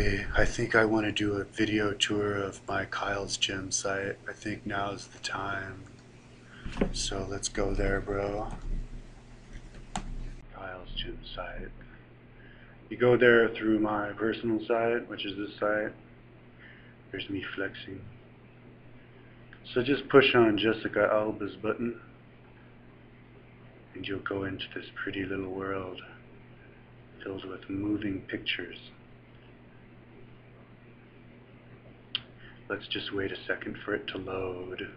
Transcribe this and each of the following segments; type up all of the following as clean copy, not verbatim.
Hey, I think I want to do a video tour of my Kyle's Gym site. I think now's the time. So let's go there, bro. Kyle's Gym site. You go there through my personal site, which is this site. There's me flexing. So just push on Jessica Alba's button, and you'll go into this pretty little world filled with moving pictures. Let's just wait a second for it to load.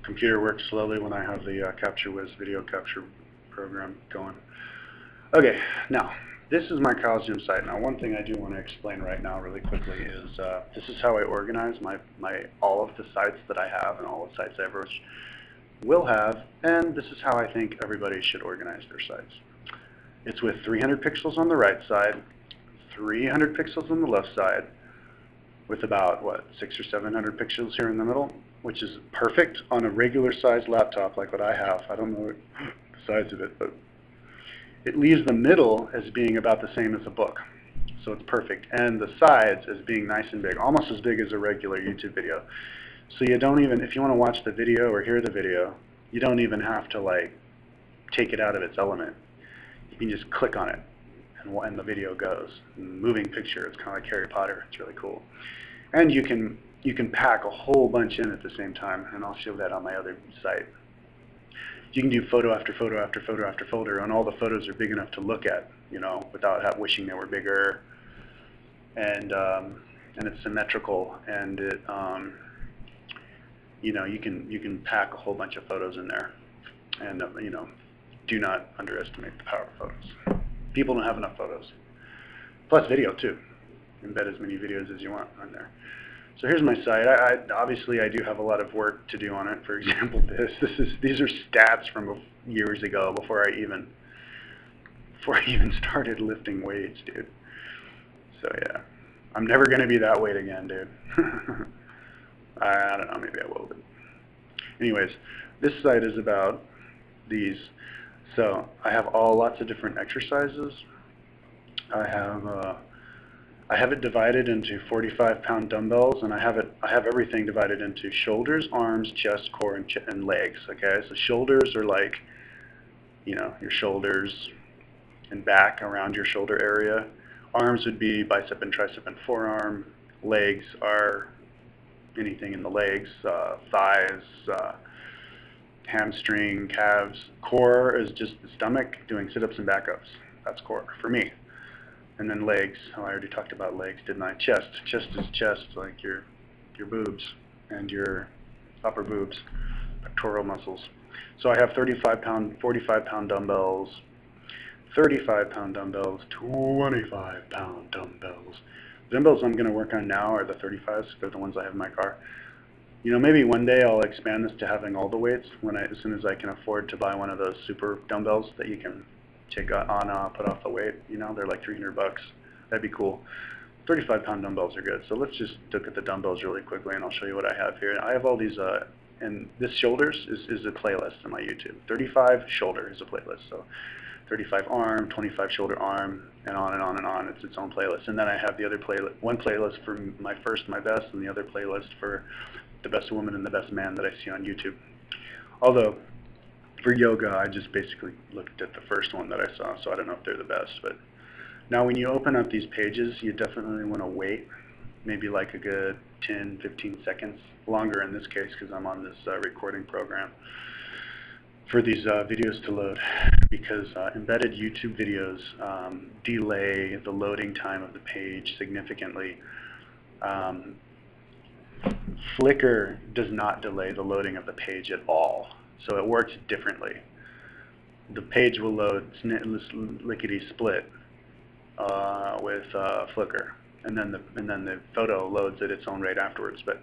Computer works slowly when I have the CaptureWiz video capture program going. Okay, now this is my Kyle's Gym site. Now one thing I do want to explain right now really quickly is this is how I organize all of the sites that I have and all the sites I ever will have, and this is how I think everybody should organize their sites. It's with 300 pixels on the right side, 300 pixels on the left side, with about, what, 600 or 700 pixels here in the middle, which is perfect on a regular sized laptop like what I have. I don't know the size of it, but it leaves the middle as being about the same as a book. So it's perfect. And the sides as being nice and big, almost as big as a regular YouTube video. So you don't even, if you want to watch the video or hear the video, you don't even have to like take it out of its element. You can just click on it and the video goes. Moving picture, it's kind of like Harry Potter. It's really cool. And you can pack a whole bunch in at the same time, and I'll show that on my other site. You can do photo after photo after photo after photo, and all the photos are big enough to look at, you know, without wishing they were bigger. And it's symmetrical, and it you know, you can pack a whole bunch of photos in there, and you know, do not underestimate the power of photos. People don't have enough photos. Plus video too. Embed as many videos as you want on there. So here's my site. Obviously I do have a lot of work to do on it. For example, these are stats from years ago before I even started lifting weights, dude. So yeah, I'm never gonna be that weight again, dude. I don't know, maybe I will. But anyways, this site is about these. So I have lots of different exercises. I have it divided into 45-pound dumbbells, and I have everything divided into shoulders, arms, chest, core, and legs. Okay, so shoulders are like, you know, your shoulders and back around your shoulder area. Arms would be bicep and tricep and forearm. Legs are anything in the legs, thighs, hamstring, calves. Core is just the stomach doing sit-ups and back-ups. That's core for me. And then legs, oh, I already talked about legs, didn't I? Chest is chest, like your boobs and your upper boobs, pectoral muscles. So I have 35-pound, 45-pound dumbbells, 35-pound dumbbells, 25-pound dumbbells. The dumbbells I'm going to work on now are the 35s. They're the ones I have in my car. You know, maybe one day I'll expand this to having all the weights as soon as I can afford to buy one of those super dumbbells that you can take on, put off the weight. You know, they're like $300. That'd be cool. 35-pound dumbbells are good. So let's just look at the dumbbells really quickly, and I'll show you what I have here. I have all these, and this shoulders is a playlist on my YouTube. 35 shoulder is a playlist. So 35 arm, 25 shoulder arm, and on and on and on. It's its own playlist. And then I have the other playlist, one playlist for my first, my best, and the other playlist for the best woman and the best man that I see on YouTube. Although, for yoga, I just basically looked at the first one that I saw, so I don't know if they're the best. But now when you open up these pages, you definitely want to wait, maybe like a good 10, 15 seconds, longer in this case because I'm on this recording program, for these videos to load, because embedded YouTube videos delay the loading time of the page significantly. Flickr does not delay the loading of the page at all, so it works differently. The page will load lickety-split with Flickr, and then the photo loads at its own rate afterwards. But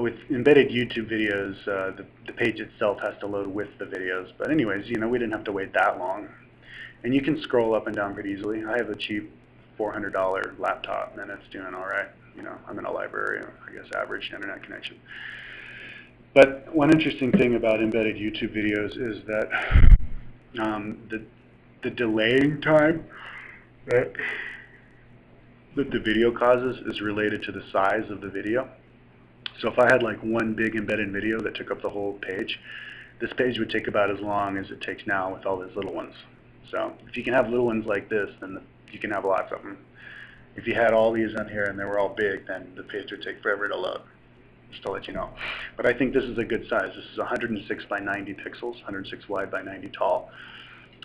with embedded YouTube videos, the page itself has to load with the videos. But anyways, you know, we didn't have to wait that long, and you can scroll up and down pretty easily. I have a cheap $400 laptop, and it's doing all right. You know, I'm in a library, I guess average internet connection. But one interesting thing about embedded YouTube videos is that the delaying time, that the video causes is related to the size of the video. So if I had like one big embedded video that took up the whole page, this page would take about as long as it takes now with all these little ones. So if you can have little ones like this, then you can have lots of them. If you had all these on here and they were all big, then the page would take forever to load, just to let you know. But I think this is a good size. This is 106 by 90 pixels, 106 wide by 90 tall.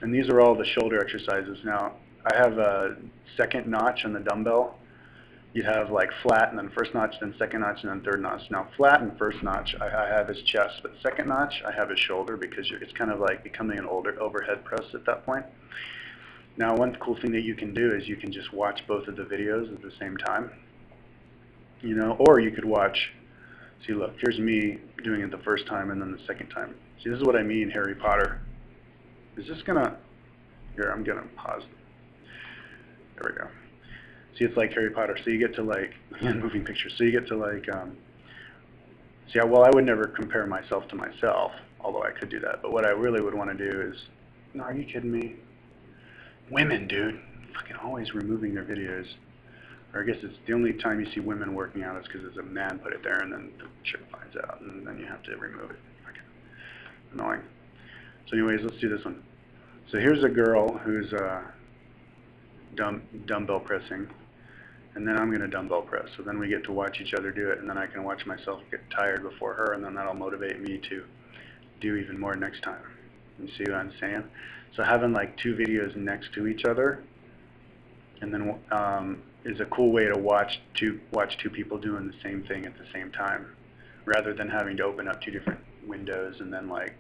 And these are all the shoulder exercises. Now, I have a second notch on the dumbbell. You'd have like flat and then first notch, then second notch, and then third notch. Now, flat and first notch I have his chest, but second notch I have his shoulder because it's kind of like becoming an older overhead press at that point. Now, one cool thing that you can do is you can just watch both of the videos at the same time. You know, or you could watch, see look, here's me doing it the first time and then the second time. See, this is what I mean, Harry Potter. Is this gonna, here, I'm gonna pause. There we go. See, it's like Harry Potter. So you get to like, moving pictures. So you get to like, see, well, I would never compare myself to myself, although I could do that. But what I really would want to do is, no, are you kidding me? Women, dude, fucking always removing their videos. Or I guess it's the only time you see women working out is because it's a man put it there and then the chick finds out and then you have to remove it. Fucking annoying. So anyways, let's do this one. So here's a girl who's dumbbell pressing, and then I'm going to dumbbell press. So then we get to watch each other do it, and then I can watch myself get tired before her, and then that'll motivate me to do even more next time. You see what I'm saying? So having like two videos next to each other, and then is a cool way to watch two people doing the same thing at the same time, rather than having to open up two different windows and then like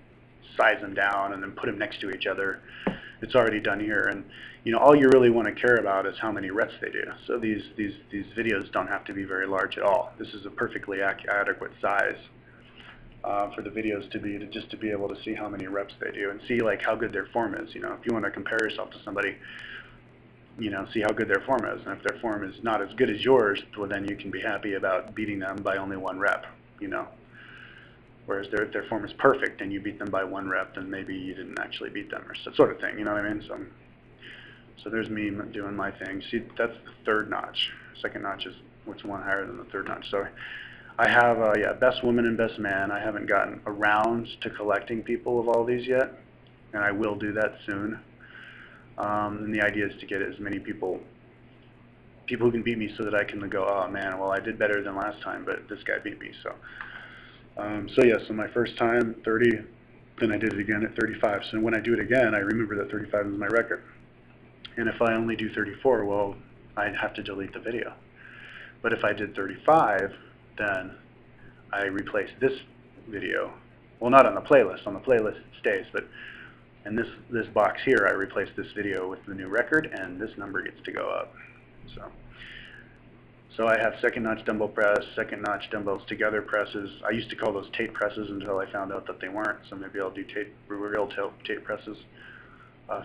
size them down and then put them next to each other. It's already done here, and you know all you really want to care about is how many reps they do. So these videos don't have to be very large at all. This is a perfectly adequate size for the videos to be able to see how many reps they do and see like how good their form is. You know, if you want to compare yourself to somebody, you know, see how good their form is, and if their form is not as good as yours, well then you can be happy about beating them by only one rep. You know. Whereas if their form is perfect and you beat them by one rep, then maybe you didn't actually beat them, or sort of thing, you know what I mean? So there's me doing my thing. See, that's the third notch. Second notch is what's one higher than the third notch. So I have, yeah, best woman and best man. I haven't gotten around to collecting people of all these yet, and I will do that soon. And the idea is to get as many people who can beat me so that I can go, oh man, well I did better than last time, but this guy beat me, so. So yeah, so my first time, 30, then I did it again at 35. So when I do it again, I remember that 35 is my record. And if I only do 34, well, I'd have to delete the video. But if I did 35, then I replace this video. Well, not on the playlist. On the playlist it stays, but in this box here, I replace this video with the new record, and this number gets to go up. So I have second notch dumbbell press, second notch dumbbells together presses. I used to call those tape presses until I found out that they weren't, so maybe I'll do real tape presses.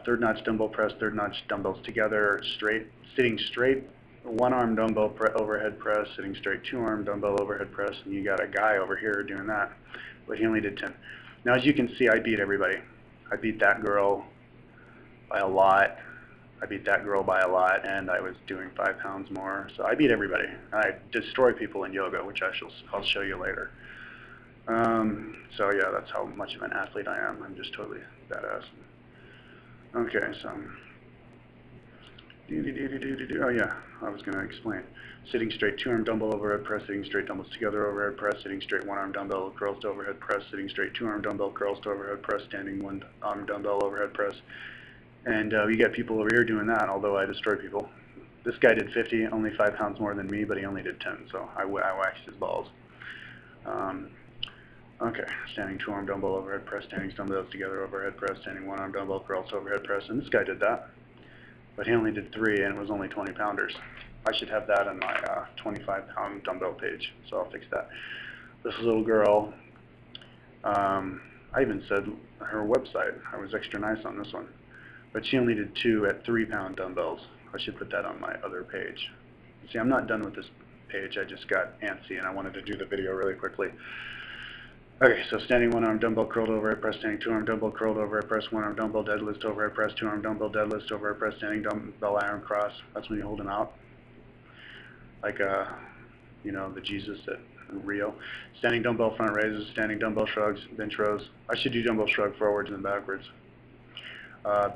Third notch dumbbell press, third notch dumbbells together, straight, sitting straight, one arm dumbbell overhead press, sitting straight, two arm dumbbell overhead press, and you got a guy over here doing that, but he only did 10. Now as you can see, I beat everybody. I beat that girl by a lot. I beat that girl by a lot, and I was doing 5 pounds more. So I beat everybody. I destroy people in yoga, which I'll show you later. So yeah, that's how much of an athlete I am. I'm just totally badass. Okay, so oh yeah, I was going to explain. Sitting straight, two arm dumbbell overhead press, sitting straight dumbbells together overhead press, sitting straight one arm dumbbell curls to overhead press, sitting straight two arm dumbbell curls to overhead press, standing one arm dumbbell overhead press. And you get people over here doing that, although I destroy people. This guy did 50, only 5 pounds more than me, but he only did 10, so I waxed his balls. Okay, standing two arm dumbbell overhead press, standing dumbbells together overhead press, standing one arm dumbbell curls to overhead press, and this guy did that. But he only did 3, and it was only 20 pounders. I should have that on my 25 pound dumbbell page, so I'll fix that. This little girl, I even said her website. I was extra nice on this one. But she only did 2 at 3 pound dumbbells. I should put that on my other page. See, I'm not done with this page. I just got antsy and I wanted to do the video really quickly. Okay, so standing one arm dumbbell curled overhead press, standing two arm dumbbell curled overhead press, one arm dumbbell deadlift overhead press, two arm dumbbell deadlift overhead press, standing dumbbell iron cross. That's when you hold them out. like you know, the Jesus at Rio. Standing dumbbell front raises, standing dumbbell shrugs, bench rows. I should do dumbbell shrug forwards and backwards.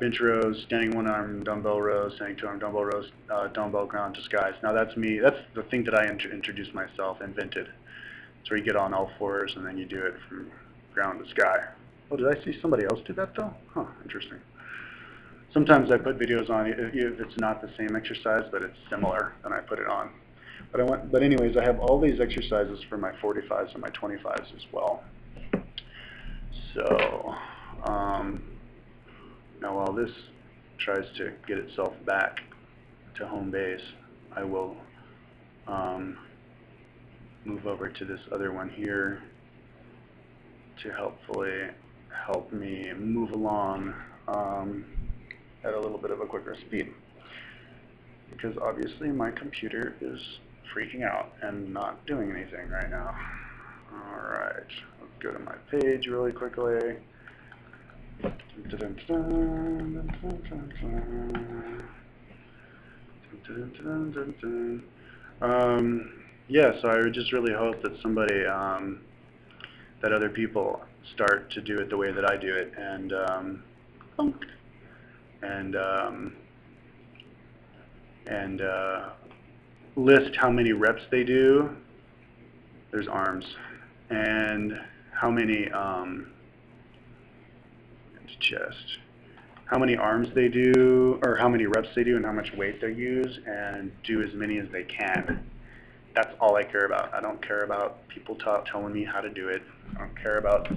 Bench rows, standing one arm dumbbell rows, standing two arm dumbbell rows, dumbbell ground to skies. Now that's me. That's the thing that I introduced myself, invented. So you get on all fours and then you do it from ground to sky. Oh, did I see somebody else do that though? Huh, interesting. Sometimes I put videos on if it's not the same exercise, but it's similar, then I put it on. But anyways, I have all these exercises for my 45s and my 25s as well. So, now while this tries to get itself back to home base, I will move over to this other one here to hopefully help me move along at a little bit of a quicker speed. Because obviously my computer is freaking out and not doing anything right now. Alright, let's go to my page really quickly. Yeah, so I would just really hope that somebody, that other people start to do it the way that I do it, and list how many reps they do. There's arms, and how many chest, how many arms they do, or how many reps they do, and how much weight they use, and do as many as they can. That's all I care about. I don't care about people telling me how to do it. I don't care about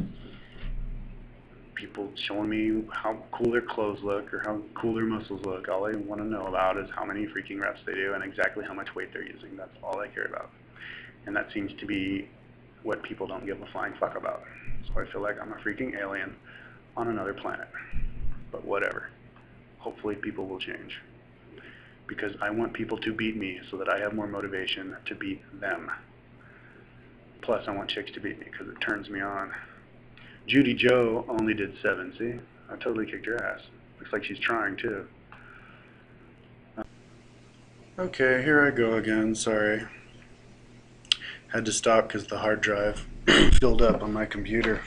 people showing me how cool their clothes look or how cool their muscles look. All I want to know about is how many freaking reps they do and exactly how much weight they're using. That's all I care about. And that seems to be what people don't give a flying fuck about. So I feel like I'm a freaking alien on another planet. But whatever. Hopefully people will change. Because I want people to beat me so that I have more motivation to beat them. Plus I want chicks to beat me because it turns me on. Judy Joe only did 7, see? I totally kicked her ass. Looks like she's trying too. Okay, here I go again, sorry. Had to stop because the hard drive filled up on my computer.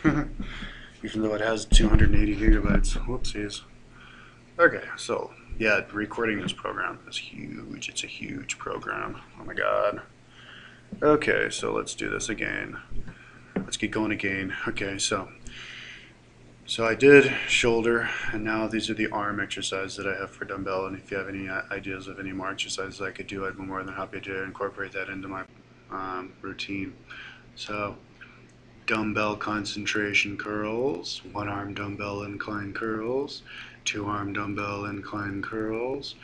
Even though it has 280 gigabytes. Whoopsies. Okay, so yeah, recording this program is huge. It's a huge program. Oh my god. Okay, so let's do this again. Let's get going again. Okay, so I did shoulder, and now these are the arm exercises that I have for dumbbell, and if you have any ideas of any more exercises I could do, I'd be more than happy to incorporate that into my routine. So, dumbbell concentration curls, one arm dumbbell incline curls, two arm dumbbell incline curls,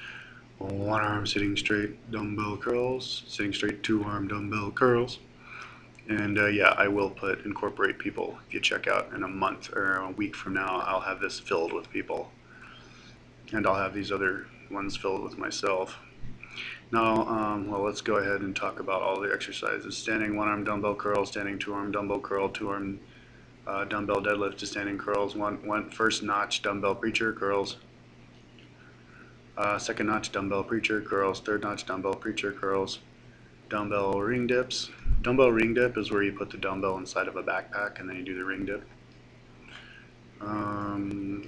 one arm sitting straight dumbbell curls, sitting straight two arm dumbbell curls. And yeah, I will incorporate people. If you check out in a month or a week from now, I'll have this filled with people. And I'll have these other ones filled with myself. Now, well, let's go ahead and talk about all the exercises. Standing one arm dumbbell curl, standing two arm dumbbell curl, two arm dumbbell deadlift to standing curls, one first notch dumbbell preacher curls, second notch dumbbell preacher curls, third notch dumbbell preacher curls, dumbbell ring dips. Dumbbell ring dip is where you put the dumbbell inside of a backpack and then you do the ring dip.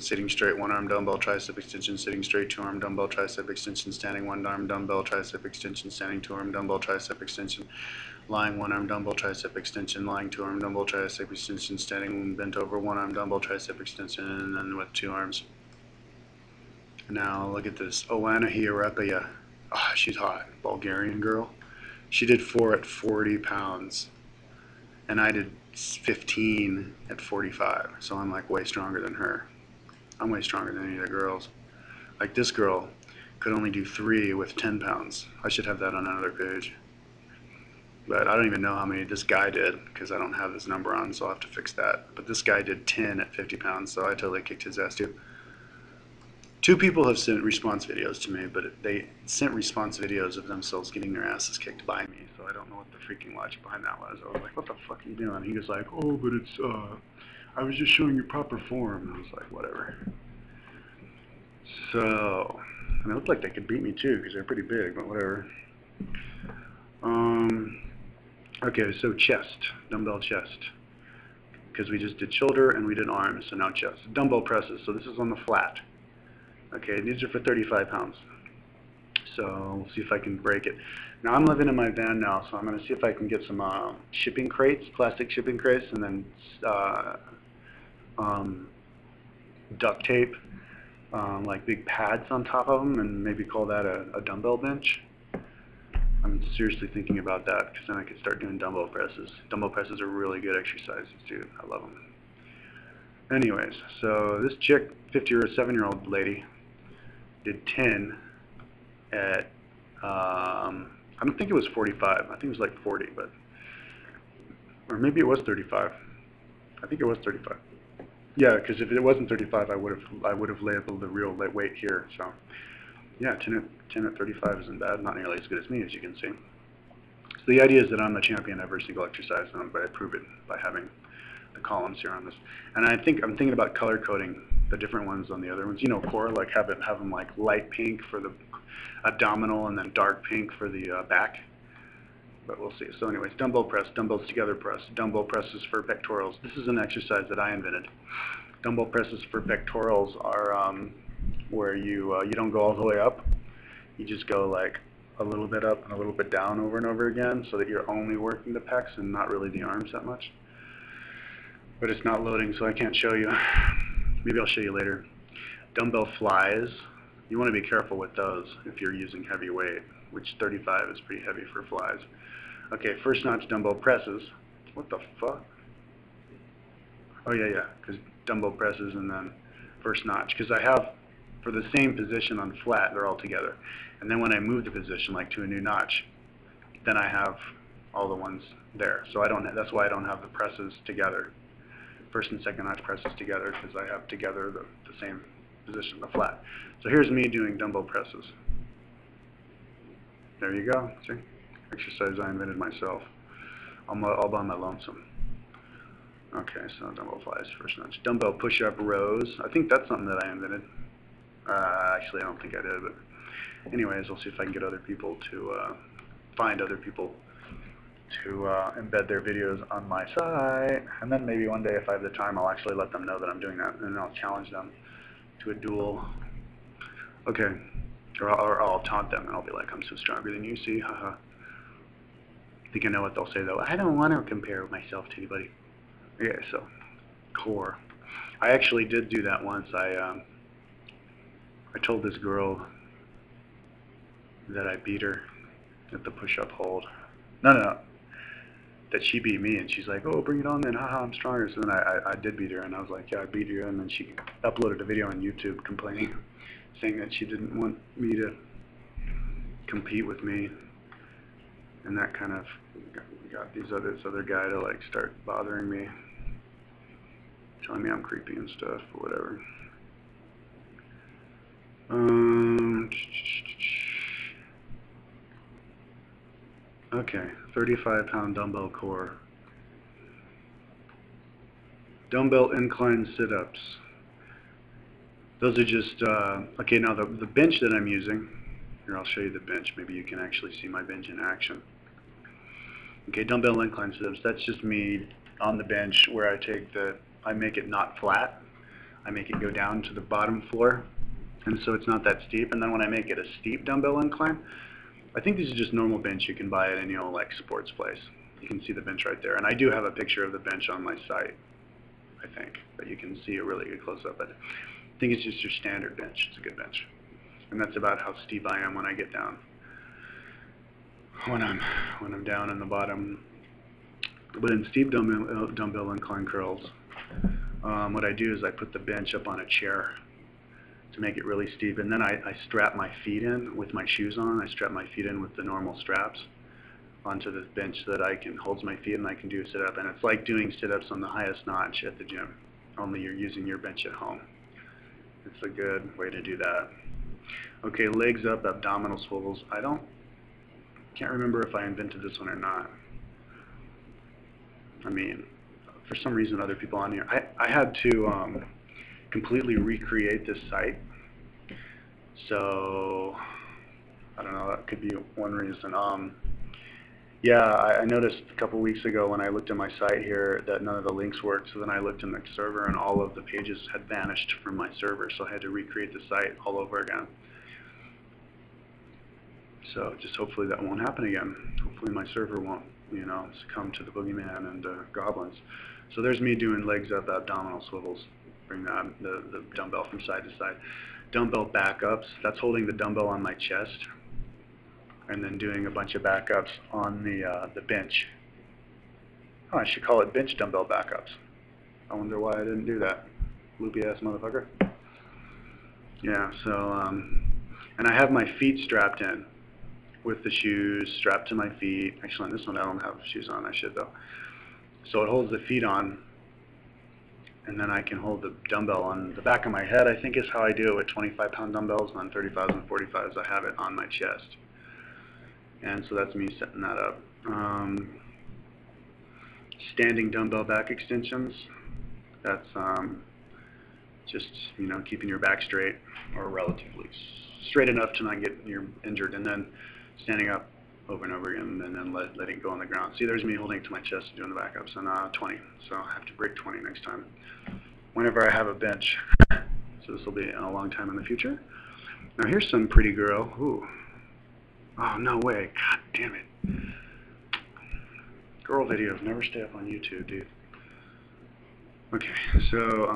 Sitting straight, one arm dumbbell tricep extension, sitting straight, two arm dumbbell tricep extension, standing one arm dumbbell tricep extension, standing two arm dumbbell tricep extension, lying one arm dumbbell tricep extension, lying two arm dumbbell tricep extension, standing bent over one arm dumbbell tricep extension, and then with two arms. Now look at this. Oana Hiarapaya. Ah, she's hot. Bulgarian girl. She did 4 at 40 pounds, and I did 15 at 45, so I'm like way stronger than her. I'm way stronger than any of the girls. Like this girl could only do 3 with 10 pounds. I should have that on another page. But I don't even know how many this guy did, because I don't have his number on, so I'll have to fix that. But this guy did 10 at 50 pounds, so I totally kicked his ass too. 2 people have sent response videos to me, but they sent response videos of themselves getting their asses kicked by me, so I don't know what the freaking logic behind that was. I was like, what the fuck are you doing? He was like, oh, but it's, I was just showing you proper form. And I was like, whatever. So, and it looked like they could beat me too, because they're pretty big, but whatever. Okay, so chest, dumbbell chest, because we just did shoulder and we did arms, so now chest. Dumbbell presses, so this is on the flat. Okay, these are for 35 pounds. So we'll see if I can break it. Now I'm living in my van now, so I'm going to see if I can get some shipping crates, plastic shipping crates, and then duct tape, like big pads on top of them, and maybe call that a dumbbell bench. I'm seriously thinking about that, because then I could start doing dumbbell presses. Dumbbell presses are really good exercises, too. I love them. Anyways, so this chick, 57-year-old lady, did 10 at, I don't think it was 45. I think it was like 40, but, or maybe it was 35. I think it was 35. Yeah, because if it wasn't 35, I would have labeled the real weight here. So, yeah, 10 at 35 isn't bad. Not nearly as good as me, as you can see. So the idea is that I'm the champion every single exercise, and I prove it by having the columns here on this. And I'm thinking about color coding the different ones on the other ones. You know, core, like have them like light pink for the abdominal and then dark pink for the back. But we'll see. So anyways, dumbbell press, dumbbells together press, dumbbell presses for pectorals. This is an exercise that I invented. Dumbbell presses for pectorals are where you don't go all the way up. You just go like a little bit up and a little bit down over and over again, so that you're only working the pecs and not really the arms that much. But it's not loading, so I can't show you. Maybe I'll show you later. Dumbbell flies. You want to be careful with those if you're using heavy weight, which 35 is pretty heavy for flies. Okay, first notch dumbbell presses. What the fuck? Oh yeah, because dumbbell presses and then first notch. Because I have, for the same position on flat, they're all together. And then when I move the position, like to a new notch, then I have all the ones there. So I don't. That's why I don't have the presses together. First and second notch presses together, because I have together the same position, the flat. So here's me doing dumbbell presses. There you go. See? Exercise I invented myself, all by my lonesome. Okay, so dumbbell flies, first notch. Dumbbell push-up rows. I think that's something that I invented. Actually, I don't think I did, but anyways, I'll see if I can get other people to, find other people to embed their videos on my site. And then maybe one day, if I have the time, I'll actually let them know that I'm doing that, and then I'll challenge them to a duel. Okay, or I'll taunt them, and I'll be like, I'm so stronger than you, see, haha. I think I know what they'll say, though. I don't want to compare myself to anybody. Okay, so, core. I actually did do that once. I told this girl that I beat her at the push-up hold. No. That she beat me, and she's like, oh, bring it on then, haha, I'm stronger. So then I did beat her, and I was like, yeah, I beat you. And then she uploaded a video on YouTube complaining, saying that she didn't want me to compete with me. And that kind of got this other guy to like start bothering me, telling me I'm creepy and stuff, or whatever. Okay, 35-pound dumbbell core. Dumbbell incline sit-ups. Those are just, okay, now the bench that I'm using, here I'll show you the bench, maybe you can actually see my bench in action. Okay, dumbbell incline sit-ups, that's just me on the bench where I make it not flat. I make it go down to the bottom floor, and so it's not that steep. And then when I make it a steep dumbbell incline, I think this is just normal bench you can buy at any old like sports place. You can see the bench right there, and I do have a picture of the bench on my site, I think, but you can see a really good close-up. But I think it's just your standard bench. It's a good bench, and that's about how steep I am when I get down. When I'm down in the bottom. But in steep dumbbell incline curls, what I do is I put the bench up on a chair to make it really steep, and then I strap my feet in with my shoes on. I strap my feet in with the normal straps onto this bench so that holds my feet and I can do a sit-up. And it's like doing sit-ups on the highest notch at the gym, only you're using your bench at home. It's a good way to do that. Okay, legs up, abdominal swivels. Can't remember if I invented this one or not. I mean, for some reason other people on here, I had to completely recreate this site. So I don't know, that could be one reason. Yeah, I noticed a couple weeks ago when I looked at my site here that none of the links worked, so then I looked in the server and all of the pages had vanished from my server, so I had to recreate the site all over again. So just hopefully that won't happen again. Hopefully my server won't, succumb to the boogeyman and goblins. So there's me doing legs up, abdominal swivels. Bring the dumbbell from side to side. Dumbbell backups, that's holding the dumbbell on my chest. And then doing a bunch of backups on the bench. Oh, I should call it bench dumbbell backups. I wonder why I didn't do that. Loopy ass motherfucker. Yeah, so, and I have my feet strapped in with the shoes strapped to my feet. Actually, on this one I don't have shoes on, I should though. So it holds the feet on, and then I can hold the dumbbell on the back of my head, I think is how I do it with 25-pound dumbbells. On 35s and 45s I have it on my chest. And so that's me setting that up. Standing dumbbell back extensions, that's just, keeping your back straight, or relatively straight enough to not get injured, and then standing up over and over again, and then letting it go on the ground. See, there's me holding it to my chest doing the backups, and 20. So I have to break 20 next time, whenever I have a bench. So this will be a long time in the future. Now here's some pretty girl. Ooh. Oh, no way. God damn it. Girl videos never stay up on YouTube, dude. Okay, so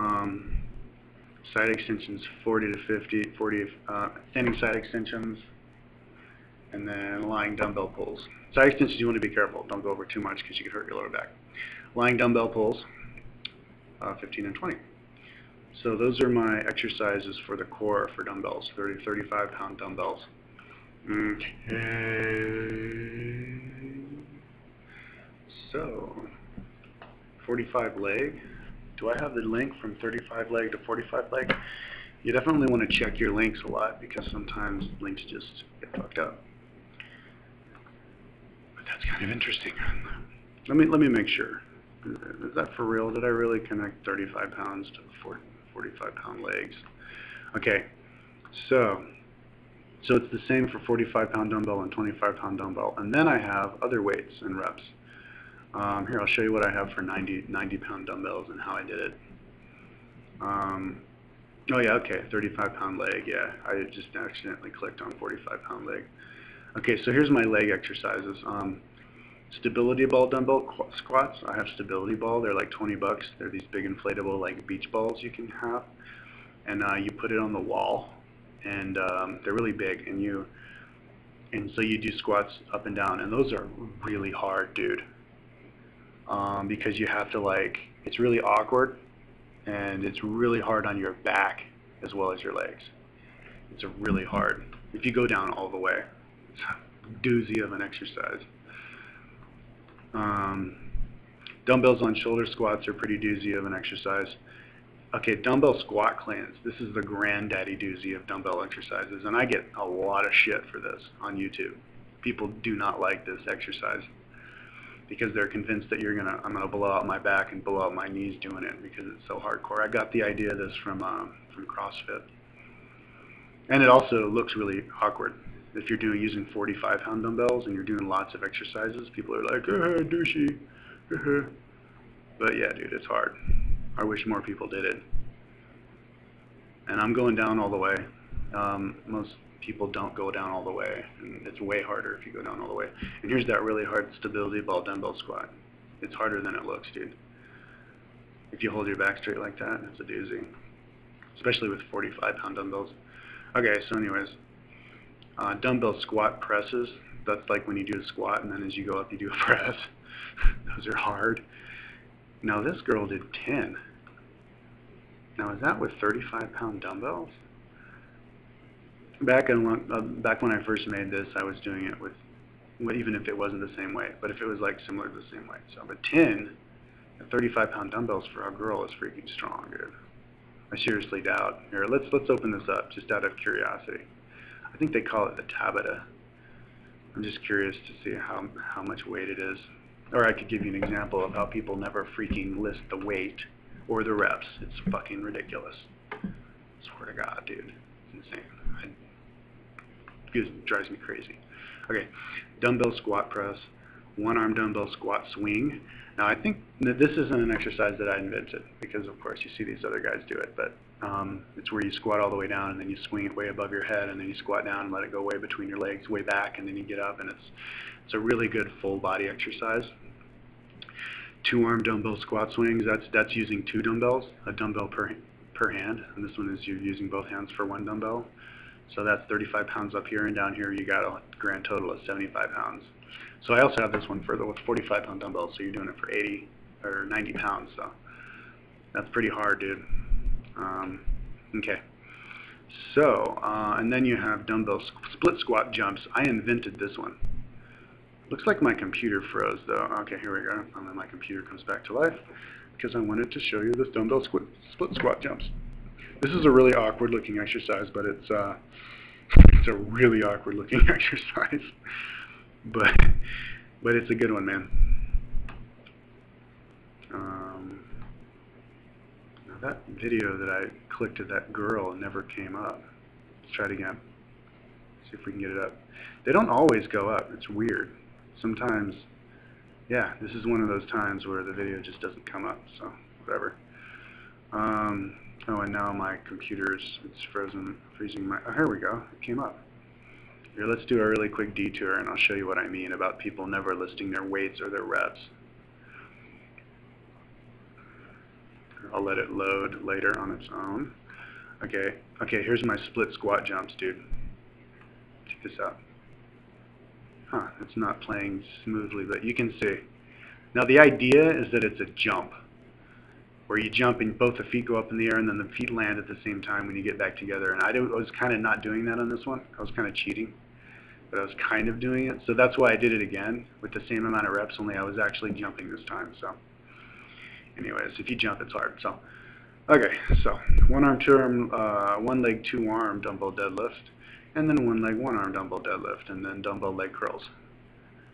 side extensions 40 to 50, 40 standing side extensions, and then lying dumbbell pulls. Side extensions, you want to be careful. Don't go over too much because you could hurt your lower back. Lying dumbbell pulls, 15 and 20. So those are my exercises for the core for dumbbells, 30, 35-pound dumbbells. Okay. So, 45 leg. Do I have the link from 35 leg to 45 leg? You definitely want to check your links a lot because sometimes links just get fucked up. But that's kind of interesting. Let me make sure. Is that for real? Did I really connect 35 pounds to 45-pound legs? Okay, so it's the same for 45-pound dumbbell and 25-pound dumbbell. And then I have other weights and reps. Here, I'll show you what I have for 90-pound dumbbells and how I did it. Oh yeah, okay, 35-pound leg, yeah. I just accidentally clicked on 45-pound leg. Okay, so here's my leg exercises. Stability ball dumbbell squats. I have stability ball. They're like 20 bucks. They're these big inflatable like beach balls you can have. And you put it on the wall, and they're really big. And so you do squats up and down, and those are really hard, dude. Because you have to it's really awkward, and it's really hard on your back as well as your legs. It's really hard if you go down all the way. It's a doozy of an exercise. Dumbbells on shoulder squats are pretty doozy of an exercise. Okay, dumbbell squat cleans. This is the granddaddy doozy of dumbbell exercises, and I get a lot of shit for this on YouTube. People do not like this exercise because they're convinced that I'm gonna blow out my back and blow out my knees doing it because it's so hardcore. I got the idea of this from CrossFit, and it also looks really awkward. If you're using 45-pound dumbbells and you're doing lots of exercises, people are like, douchey. But yeah, dude, it's hard. I wish more people did it. And I'm going down all the way. Most people don't go down all the way, and it's way harder if you go down all the way. And here's that really hard stability ball dumbbell squat. It's harder than it looks, dude. If you hold your back straight like that, it's a doozy. Especially with 45-pound dumbbells. Okay, so anyways, dumbbell squat presses. That's like when you do a squat, and then as you go up, you do a press. Those are hard. Now this girl did 10. Now is that with 35-pound dumbbells? Back when I first made this, I was doing it with, even if it wasn't the same weight, but if it was like similar to the same weight. So, but 10 at 35-pound dumbbells for a girl is freaking strong, dude. I seriously doubt. Here, let's open this up just out of curiosity. I think they call it the Tabata. I'm just curious to see how much weight it is. Or I could give you an example of how people never freaking list the weight or the reps. It's fucking ridiculous. Swear to God, dude. It's insane. It drives me crazy. Okay, dumbbell squat press. one arm dumbbell squat swing. Now I think that this isn't an exercise that I invented, because of course you see these other guys do it, but it's where you squat all the way down and then you swing it way above your head and then you squat down and let it go way between your legs, way back, and then you get up, and it's a really good full body exercise. Two arm dumbbell squat swings, that's using two dumbbells, a dumbbell per hand, and this one is you're using both hands for one dumbbell. So that's 35 pounds up here, and down here you got a grand total of 75 pounds. So I also have this one for with 45-pound dumbbells, so you're doing it for 80 or 90 pounds. So that's pretty hard, dude. Okay. So, and then you have dumbbell split squat jumps. I invented this one. Looks like my computer froze, though. Okay, here we go. And then my computer comes back to life because I wanted to show you this dumbbell split squat jumps. This is a really awkward-looking exercise, but it's a really awkward-looking exercise. But it's a good one, man. Now that video that I clicked of that girl never came up. Let's try it again. See if we can get it up. They don't always go up. It's weird. Sometimes, yeah, this is one of those times where the video just doesn't come up. So whatever. Oh, and now my computer's freezing my. Oh, here we go. It came up. Here, let's do a really quick detour, and I'll show you what I mean about people never listing their weights or their reps. I'll let it load later on its own. Okay, here's my split squat jumps, dude. Check this out. Huh, it's not playing smoothly, but you can see. Now the idea is that it's a jump, where you jump and both the feet go up in the air and then the feet land at the same time when you get back together. And I was kind of not doing that on this one. I was kind of cheating, but I was kind of doing it. So that's why I did it again with the same amount of reps, only I was actually jumping this time. So anyways, if you jump, it's hard. So okay, so one arm, two arm, one leg, two arm dumbbell deadlift, and then one leg, one arm dumbbell deadlift, and then dumbbell leg curls.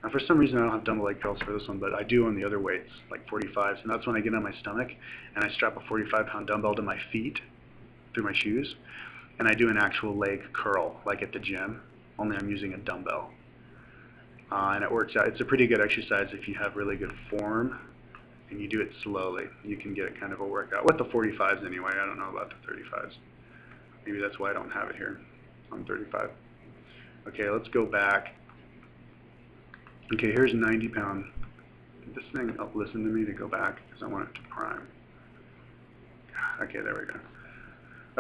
Now, for some reason, I don't have dumbbell leg curls for this one, but I do on the other weights, like 45s. And that's when I get on my stomach, and I strap a 45-pound dumbbell to my feet through my shoes, and I do an actual leg curl, like at the gym, only I'm using a dumbbell. And it works out. It's a pretty good exercise if you have really good form, and you do it slowly. You can get it kind of a workout. With the 45s anyway, I don't know about the 35s. Maybe that's why I don't have it here on 35. Okay, let's go back. Okay, here's 90-pound. This thing, listen to me to go back because I want it to prime. Okay, there we go.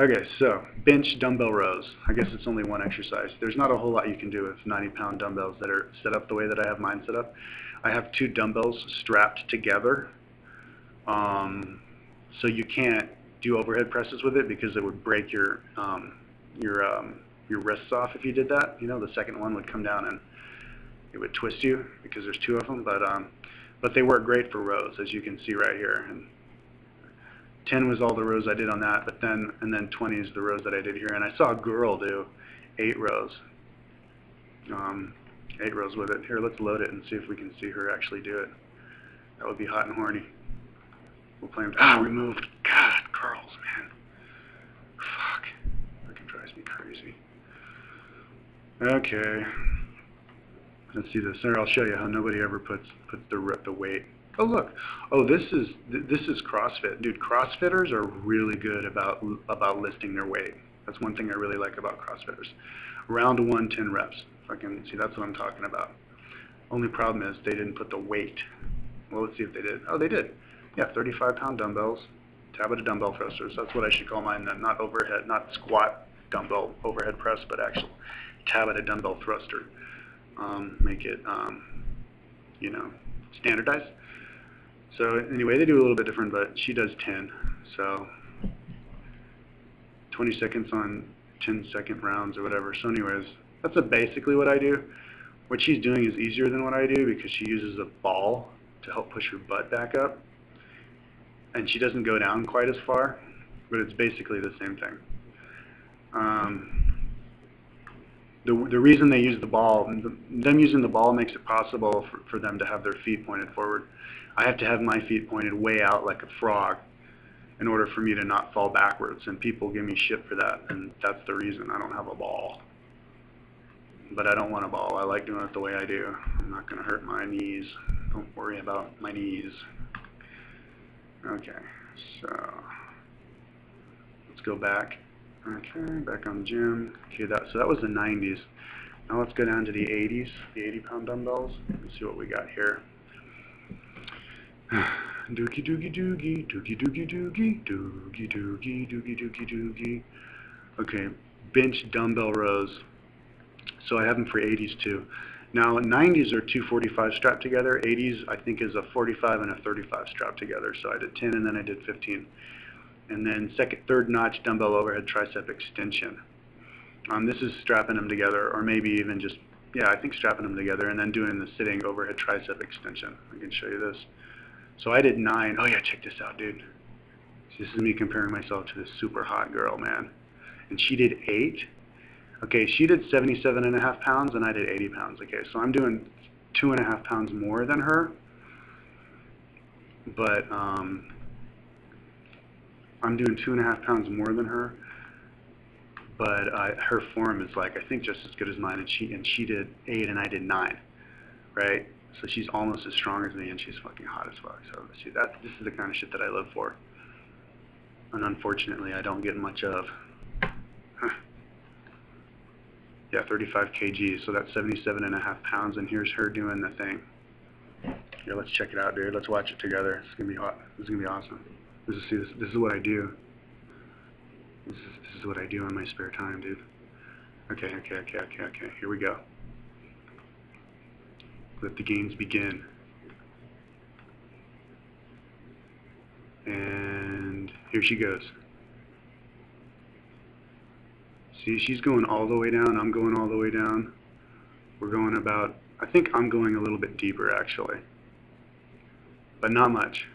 Okay, so bench dumbbell rows. I guess it's only one exercise. There's not a whole lot you can do with 90-pound dumbbells that are set up the way that I have mine set up. I have two dumbbells strapped together, so you can't do overhead presses with it because it would break your wrists off if you did that. You know, the second one would come down and it would twist you because there's two of them, but they work great for rows, as you can see right here. And 10 was all the rows I did on that, and then 20 is the rows that I did here. And I saw a girl do 8 rows, 8 rows with it. Here, let's load it and see if we can see her actually do it. That would be hot and horny. We'll play them. Removed. God, curls, man. Fuck. Fucking drives me crazy. Okay. Let's see this. There, I'll show you how nobody ever puts the weight. Oh look. Oh, this is CrossFit, dude. CrossFitters are really good about listing their weight. That's one thing I really like about CrossFitters. Round 1, 10 reps. Fucking see, that's what I'm talking about. Only problem is they didn't put the weight. Well, let's see if they did. Oh, they did. Yeah, 35-pound dumbbells, Tabata dumbbell thrusters. That's what I should call mine then. Not overhead, not squat dumbbell overhead press, but actual Tabata dumbbell thruster. Make it, you know, standardized. So anyway, they do a little bit different, but she does 10. So 20 seconds on 10-second rounds or whatever. So anyways, that's basically what I do. What she's doing is easier than what I do because she uses a ball to help push her butt back up. And she doesn't go down quite as far, but it's basically the same thing. The reason they use the ball, them using the ball makes it possible for them to have their feet pointed forward. I have to have my feet pointed way out like a frog in order for me to not fall backwards, and people give me shit for that, and that's the reason I don't have a ball. but I don't want a ball. I like doing it the way I do. I'm not going to hurt my knees. Don't worry about my knees. Okay, so let's go back. Okay, back on the gym. Okay, so that was the 90s. Now let's go down to the 80s, the 80-pound dumbbells. Let's see what we got here. Doogie doogie doogie, doogie doogie doogie, doogie doogie doogie doogie doogie. Okay, bench dumbbell rows. So I have them for 80s too. Now 90s are 245 strapped together. 80s I think is a 45 and a 35 strapped together. So I did 10 and then I did 15. And then third notch dumbbell overhead tricep extension. This is strapping them together, or maybe even just, yeah, I think strapping them together and then doing the sitting overhead tricep extension. I can show you this. So I did 9. Oh yeah, check this out, dude. This is me comparing myself to this super hot girl, man. And she did 8. Okay, she did 77.5 pounds and I did 80 pounds. Okay, so I'm doing 2.5 pounds more than her. But I'm doing 2.5 pounds more than her. But her form is like, I think, just as good as mine, and she did 8 and I did 9, right? So she's almost as strong as me, and she's fucking hot as fuck. So see, this is the kind of shit that I live for, and unfortunately, I don't get much of. Yeah, 35 kg, so that's 77.5 pounds, and here's her doing the thing. Here, let's check it out, dude. Let's watch it together. It's gonna be hot. This is gonna be awesome. This is what I do. This is what I do in my spare time, dude. Okay. Here we go. Let the games begin. And here she goes. See, she's going all the way down. I'm going all the way down. We're going about, I think I'm going a little bit deeper, actually. But not much.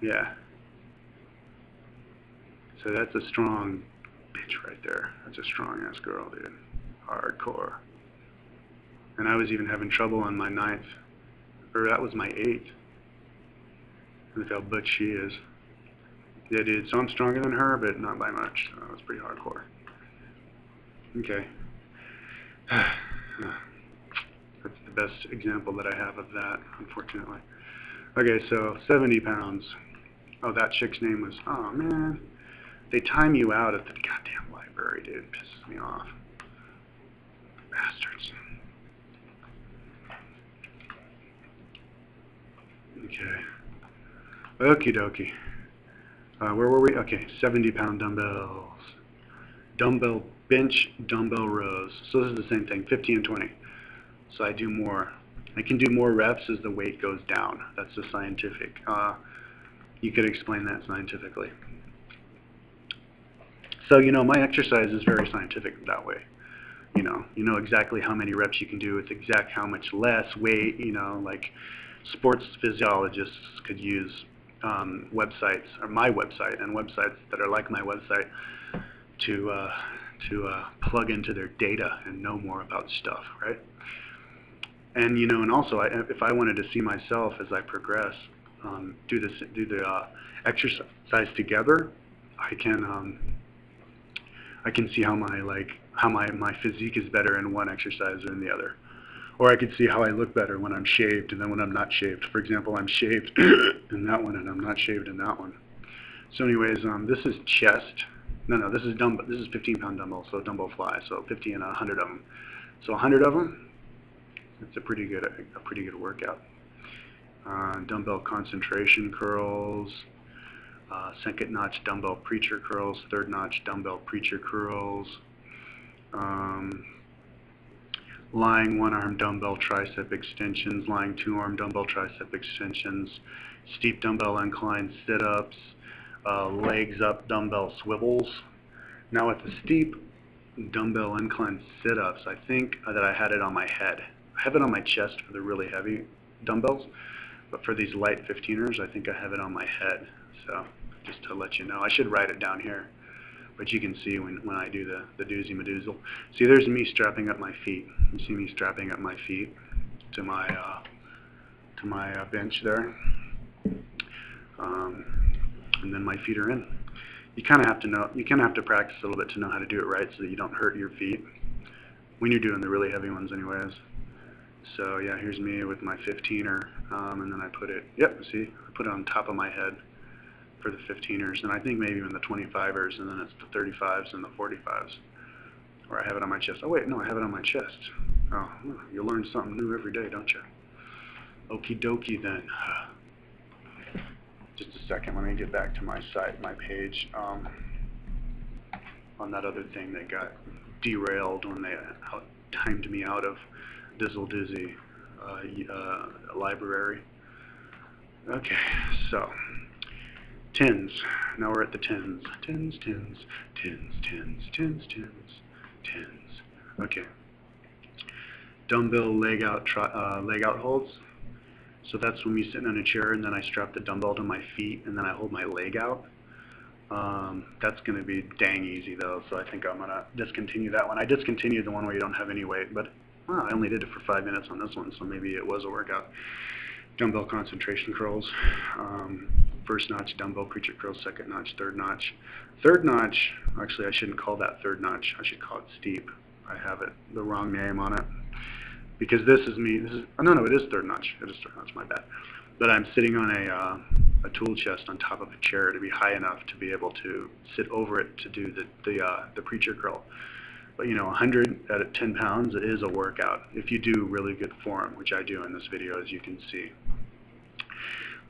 Yeah. So that's a strong bitch right there. That's a strong ass girl, dude. Hardcore. And I was even having trouble on my 9th. Or that was my 8th. Look how butch she is. Yeah, dude. So I'm stronger than her, but not by much. So that was pretty hardcore. Okay. That's the best example that I have of that, unfortunately. Okay, so 70 pounds. Oh, that chick's name was, oh man. They time you out at the goddamn library, dude. Pisses me off. Bastards. Okay. Okie dokie. Where were we? Okay, 70-pound dumbbells. Bench dumbbell rows. So this is the same thing, 15 and 20. So I do more. I can do more reps as the weight goes down. That's the scientific. You could explain that scientifically. So, you know, my exercise is very scientific that way. You know exactly how many reps you can do with exact how much less weight, like sports physiologists could use websites, or my website, and websites that are like my website to plug into their data and know more about stuff, right? And and also, if I wanted to see myself as I progress, do the exercise together, I can see how my physique is better in one exercise than the other. Or I could see how I look better when I'm shaved and then when I'm not shaved. For example, I'm shaved in that one and I'm not shaved in that one. So anyways, this is chest. No, this is 15-pound dumbbell, so dumbbell fly. So 50 and 100 of them. So 100 of them, it's a pretty good workout. Dumbbell concentration curls. Second notch dumbbell preacher curls, third notch dumbbell preacher curls, lying one-arm dumbbell tricep extensions, lying two-arm dumbbell tricep extensions, steep dumbbell incline sit-ups, legs up dumbbell swivels. Now with the steep dumbbell incline sit-ups, I think that I had it on my head. I have it on my chest for the really heavy dumbbells, but for these light 15ers, I think I have it on my head. So just to let you know, I should write it down here, but you can see when I do the doozy madoozle. See, there's me strapping up my feet. You see me strapping up my feet to my bench there. and then my feet are in. You kind of have to know, you kind of have to practice a little bit to know how to do it right so that you don't hurt your feet when you're doing the really heavy ones anyways. So yeah, here's me with my 15er, and then I put it, see, I put it on top of my head for the 15ers, and I think maybe even the 25ers, and then it's the 35s and the 45s, or I have it on my chest. Oh wait, no, I have it on my chest. Oh, you learn something new every day, don't you? Okie dokie then. Just a second, let me get back to my site, my page, on that other thing that got derailed when they timed me out of Dizzle Dizzy library. Okay, so tins. Now we're at the tins. Tins, tins, tins, tins, tins, tins, tins. Okay. Dumbbell leg out holds. So that's when you're sitting on a chair and then I strap the dumbbell to my feet and then I hold my leg out. That's going to be dang easy though, so I think I'm going to discontinue that one. I discontinued the one where you don't have any weight, but I only did it for 5 minutes on this one, so maybe it was a workout. Dumbbell concentration curls. First notch dumbbell preacher curls, second notch, third notch. Third notch, actually I shouldn't call that third notch, I should call it steep. I have it the wrong name on it. Because this is me, no, it is third notch, my bad. But I'm sitting on a tool chest on top of a chair to be high enough to be able to sit over it to do the preacher curl. But you know, 100 at 10 pounds is a workout if you do really good form, which I do in this video, as you can see.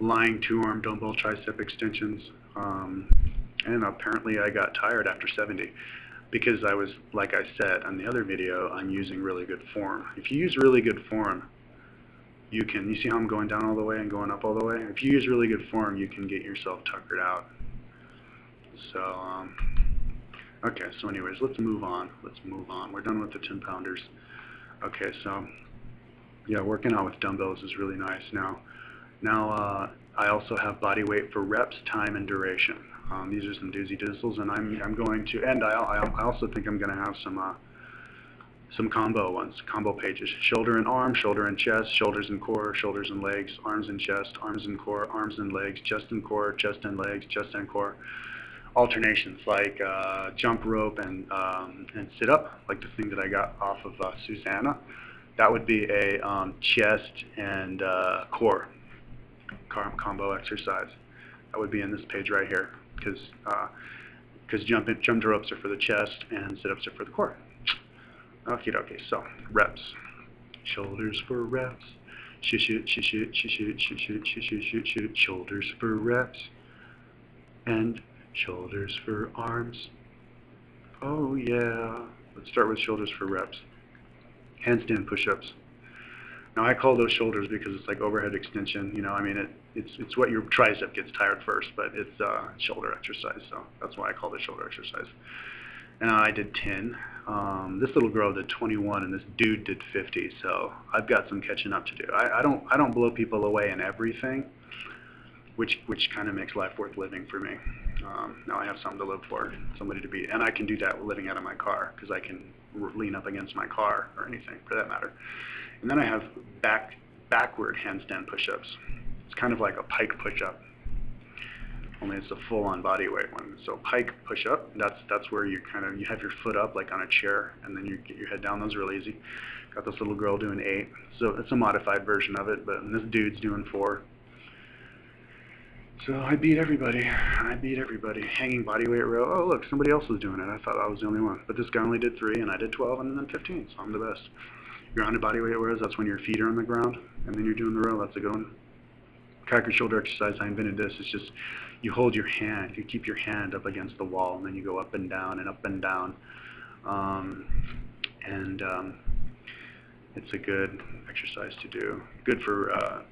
Lying two-arm dumbbell tricep extensions, and apparently I got tired after 70 because I was, like I said on the other video, I'm using really good form. If you use really good form, you see how I'm going down all the way and going up all the way? If you use really good form, you can get yourself tuckered out. So, okay, so anyways, let's move on. We're done with the 10-pounders. Okay, so, yeah, working out with dumbbells is really nice. Now, I also have body weight for reps, time, and duration. These are some doozy dizzles, and I'm going to, and I also think I'm going to have some combo pages. Shoulder and arm, shoulder and chest, shoulders and core, shoulders and legs, arms and chest, arms and core, arms and legs, chest and core, chest and legs, chest and core. Alternations like jump rope and sit up, like the thing that I got off of Susanna. That would be a chest and core combo exercise. That would be in this page right here, because jump ropes are for the chest and sit-ups are for the core. Okie dokie. So reps, shoulders for reps. Shoot, shoot, shoot, shoot, shoot, shoot, shoot, shoot, shoot, shoot, shoot. Shoulders for reps and shoulders for arms. Oh yeah. Let's start with shoulders for reps. Handstand push-ups. Now I call those shoulders because it's like overhead extension. You know, I mean, it's what your tricep gets tired first, but it's shoulder exercise. So that's why I call it shoulder exercise. And I did 10. This little girl did 21, and this dude did 50. So I've got some catching up to do. I don't blow people away in everything, which kind of makes life worth living for me. Now I have something to live for, somebody to be, and I can do that living out of my car because I can lean up against my car or anything for that matter. And then I have backward handstand push-ups. It's kind of like a pike push-up, only it's a full-on body weight one. So pike push-up, that's where you have your foot up like on a chair, and then you get your head down. Those are real easy. Got this little girl doing 8, so it's a modified version of it, but this dude's doing 4. So I beat everybody. Hanging body weight row. Oh look, somebody else was doing it. I thought I was the only one, but this guy only did 3, and I did 12, and then 15. So I'm the best. Grounded body weight rows. That's when your feet are on the ground, and then you're doing the row. That's a good one. Cock your shoulder exercise. I invented this. It's just you hold your hand. You keep your hand up against the wall, and then you go up and down and up and down. It's a good exercise to do. Good for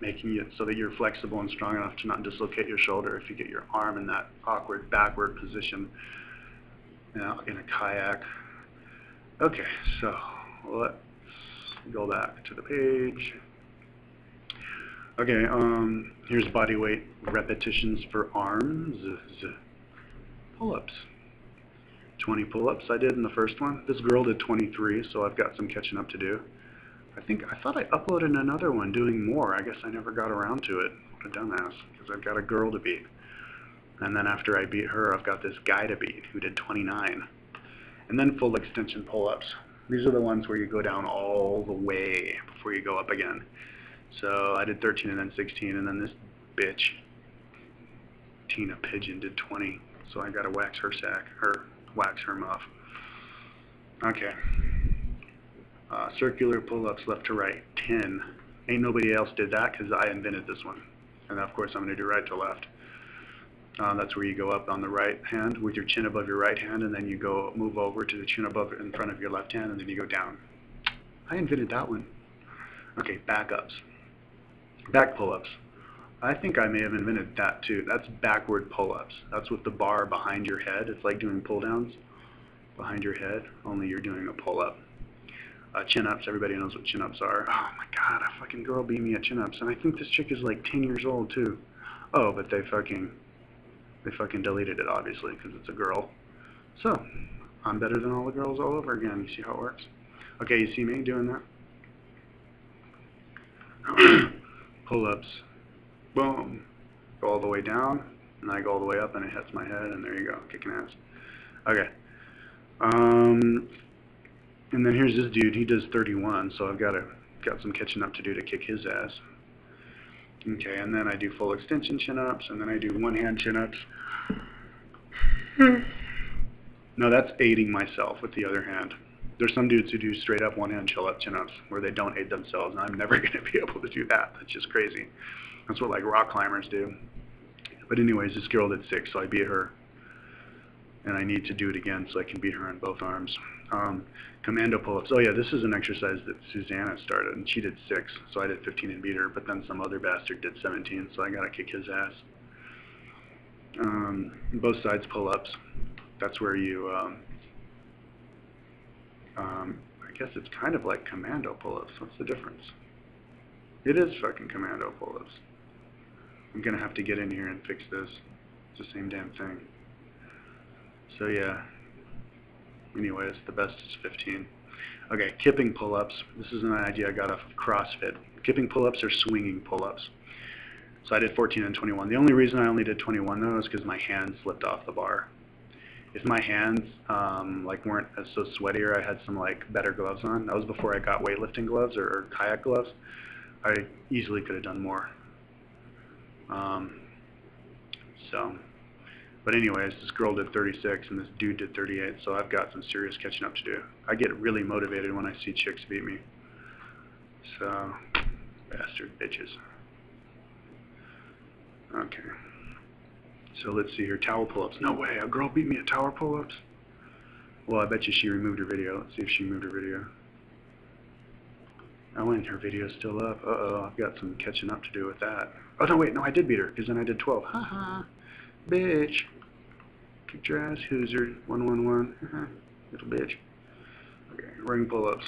making it so that you're flexible and strong enough to not dislocate your shoulder if you get your arm in that awkward backward position, you know, in a kayak. Okay, so let's go back to the page. Okay, here's body weight repetitions for arms. Pull-ups. 20 pull-ups I did in the first one. This girl did 23, so I've got some catching up to do. I thought I uploaded another one doing more. I guess I never got around to it. What a dumbass, because I've got a girl to beat. And then after I beat her, I've got this guy to beat who did 29. And then full extension pull-ups. These are the ones where you go down all the way before you go up again. So I did 13 and then 16, and then this bitch, Tina Pigeon, did 20. So I gotta wax her sack, wax her muff. Okay. Circular pull-ups left to right, 10. Ain't nobody else did that because I invented this one. And of course I'm gonna do right to left. That's where you go up on the right hand with your chin above your right hand, and then you go move over to the chin above in front of your left hand, and then you go down. I invented that one. Okay, back-ups. Back pull-ups. I think I may have invented that too. That's backward pull-ups. That's with the bar behind your head. It's like doing pull-downs behind your head, only you're doing a pull-up. Chin-ups, everybody knows what chin-ups are. Oh my god, a fucking girl beat me at chin-ups, and I think this chick is like 10 years old too. Oh, but they fucking deleted it, obviously, because it's a girl. So, I'm better than all the girls all over again. You see how it works? Okay, you see me doing that? Pull-ups. Boom. Go all the way down, and I go all the way up, and it hits my head, and there you go, kicking ass. Okay. And then here's this dude. He does 31, so I've got some catching up to do to kick his ass. Okay, and then I do full extension chin-ups, and then I do one-hand chin-ups. No, that's aiding myself with the other hand. There's some dudes who do straight-up one-hand chin-ups where they don't aid themselves, and I'm never going to be able to do that. That's just crazy. That's what, like, rock climbers do. But anyways, this girl did 6, so I beat her. And I need to do it again so I can beat her on both arms. Commando pull-ups. Oh yeah, this is an exercise that Susanna started, and she did 6, so I did 15 and beat her, but then some other bastard did 17, so I gotta kick his ass. Both sides pull-ups. That's where you, I guess it's kind of like commando pull-ups. What's the difference? It is fucking commando pull-ups. I'm gonna have to get in here and fix this. It's the same damn thing. So yeah. Anyways, the best is 15. Okay, kipping pull-ups. This is an idea I got off of CrossFit. Kipping pull-ups are swinging pull-ups. So I did 14 and 21. The only reason I only did 21 though is because my hands slipped off the bar. If my hands like weren't as so sweaty, or I had some like better gloves on, that was before I got weightlifting gloves or kayak gloves, I easily could have done more. But anyways, this girl did 36 and this dude did 38, so I've got some serious catching up to do. I get really motivated when I see chicks beat me. So, bastard bitches. Okay. So let's see here, tower pull-ups. No way, a girl beat me at tower pull-ups? Well, I bet you she removed her video. Let's see if she removed her video. Oh, and her video's still up. Uh-oh, I've got some catching up to do with that. Oh, no, wait, no, I did beat her, because then I did 12. Haha, bitch. Kicked your ass, Hooser. 111. Little bitch. Okay, ring pull-ups.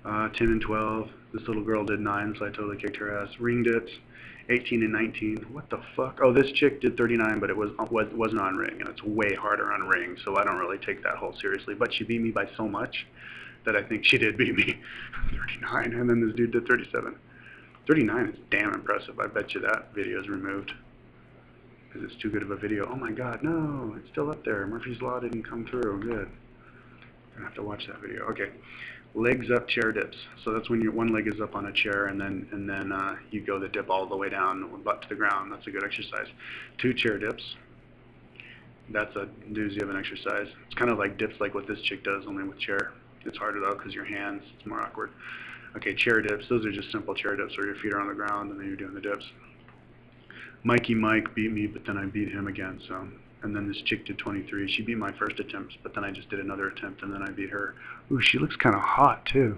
10 and 12. This little girl did 9, so I totally kicked her ass. Ring dips. 18 and 19. What the fuck? Oh, this chick did 39, but it wasn't on ring, and it's way harder on ring, so I don't really take that whole seriously. But she beat me by so much that I think she did beat me. 39, and then this dude did 37. 39 is damn impressive. I bet you that video is removed because it's too good of a video. Oh my god, no, it's still up there. Murphy's Law didn't come through. Good. I'm gonna have to watch that video. Okay, legs up chair dips. So that's when your one leg is up on a chair, and then you go the dip all the way down, butt to the ground. That's a good exercise. 2 chair dips. That's a doozy of an exercise. It's kind of like dips like what this chick does, only with chair. It's harder though because your hands, it's more awkward. Okay, chair dips. Those are just simple chair dips where your feet are on the ground and then you're doing the dips. Mikey Mike beat me, but then I beat him again. So, and then this chick did 23. She beat my first attempt, but then I just did another attempt and then I beat her. Ooh, she looks kind of hot too.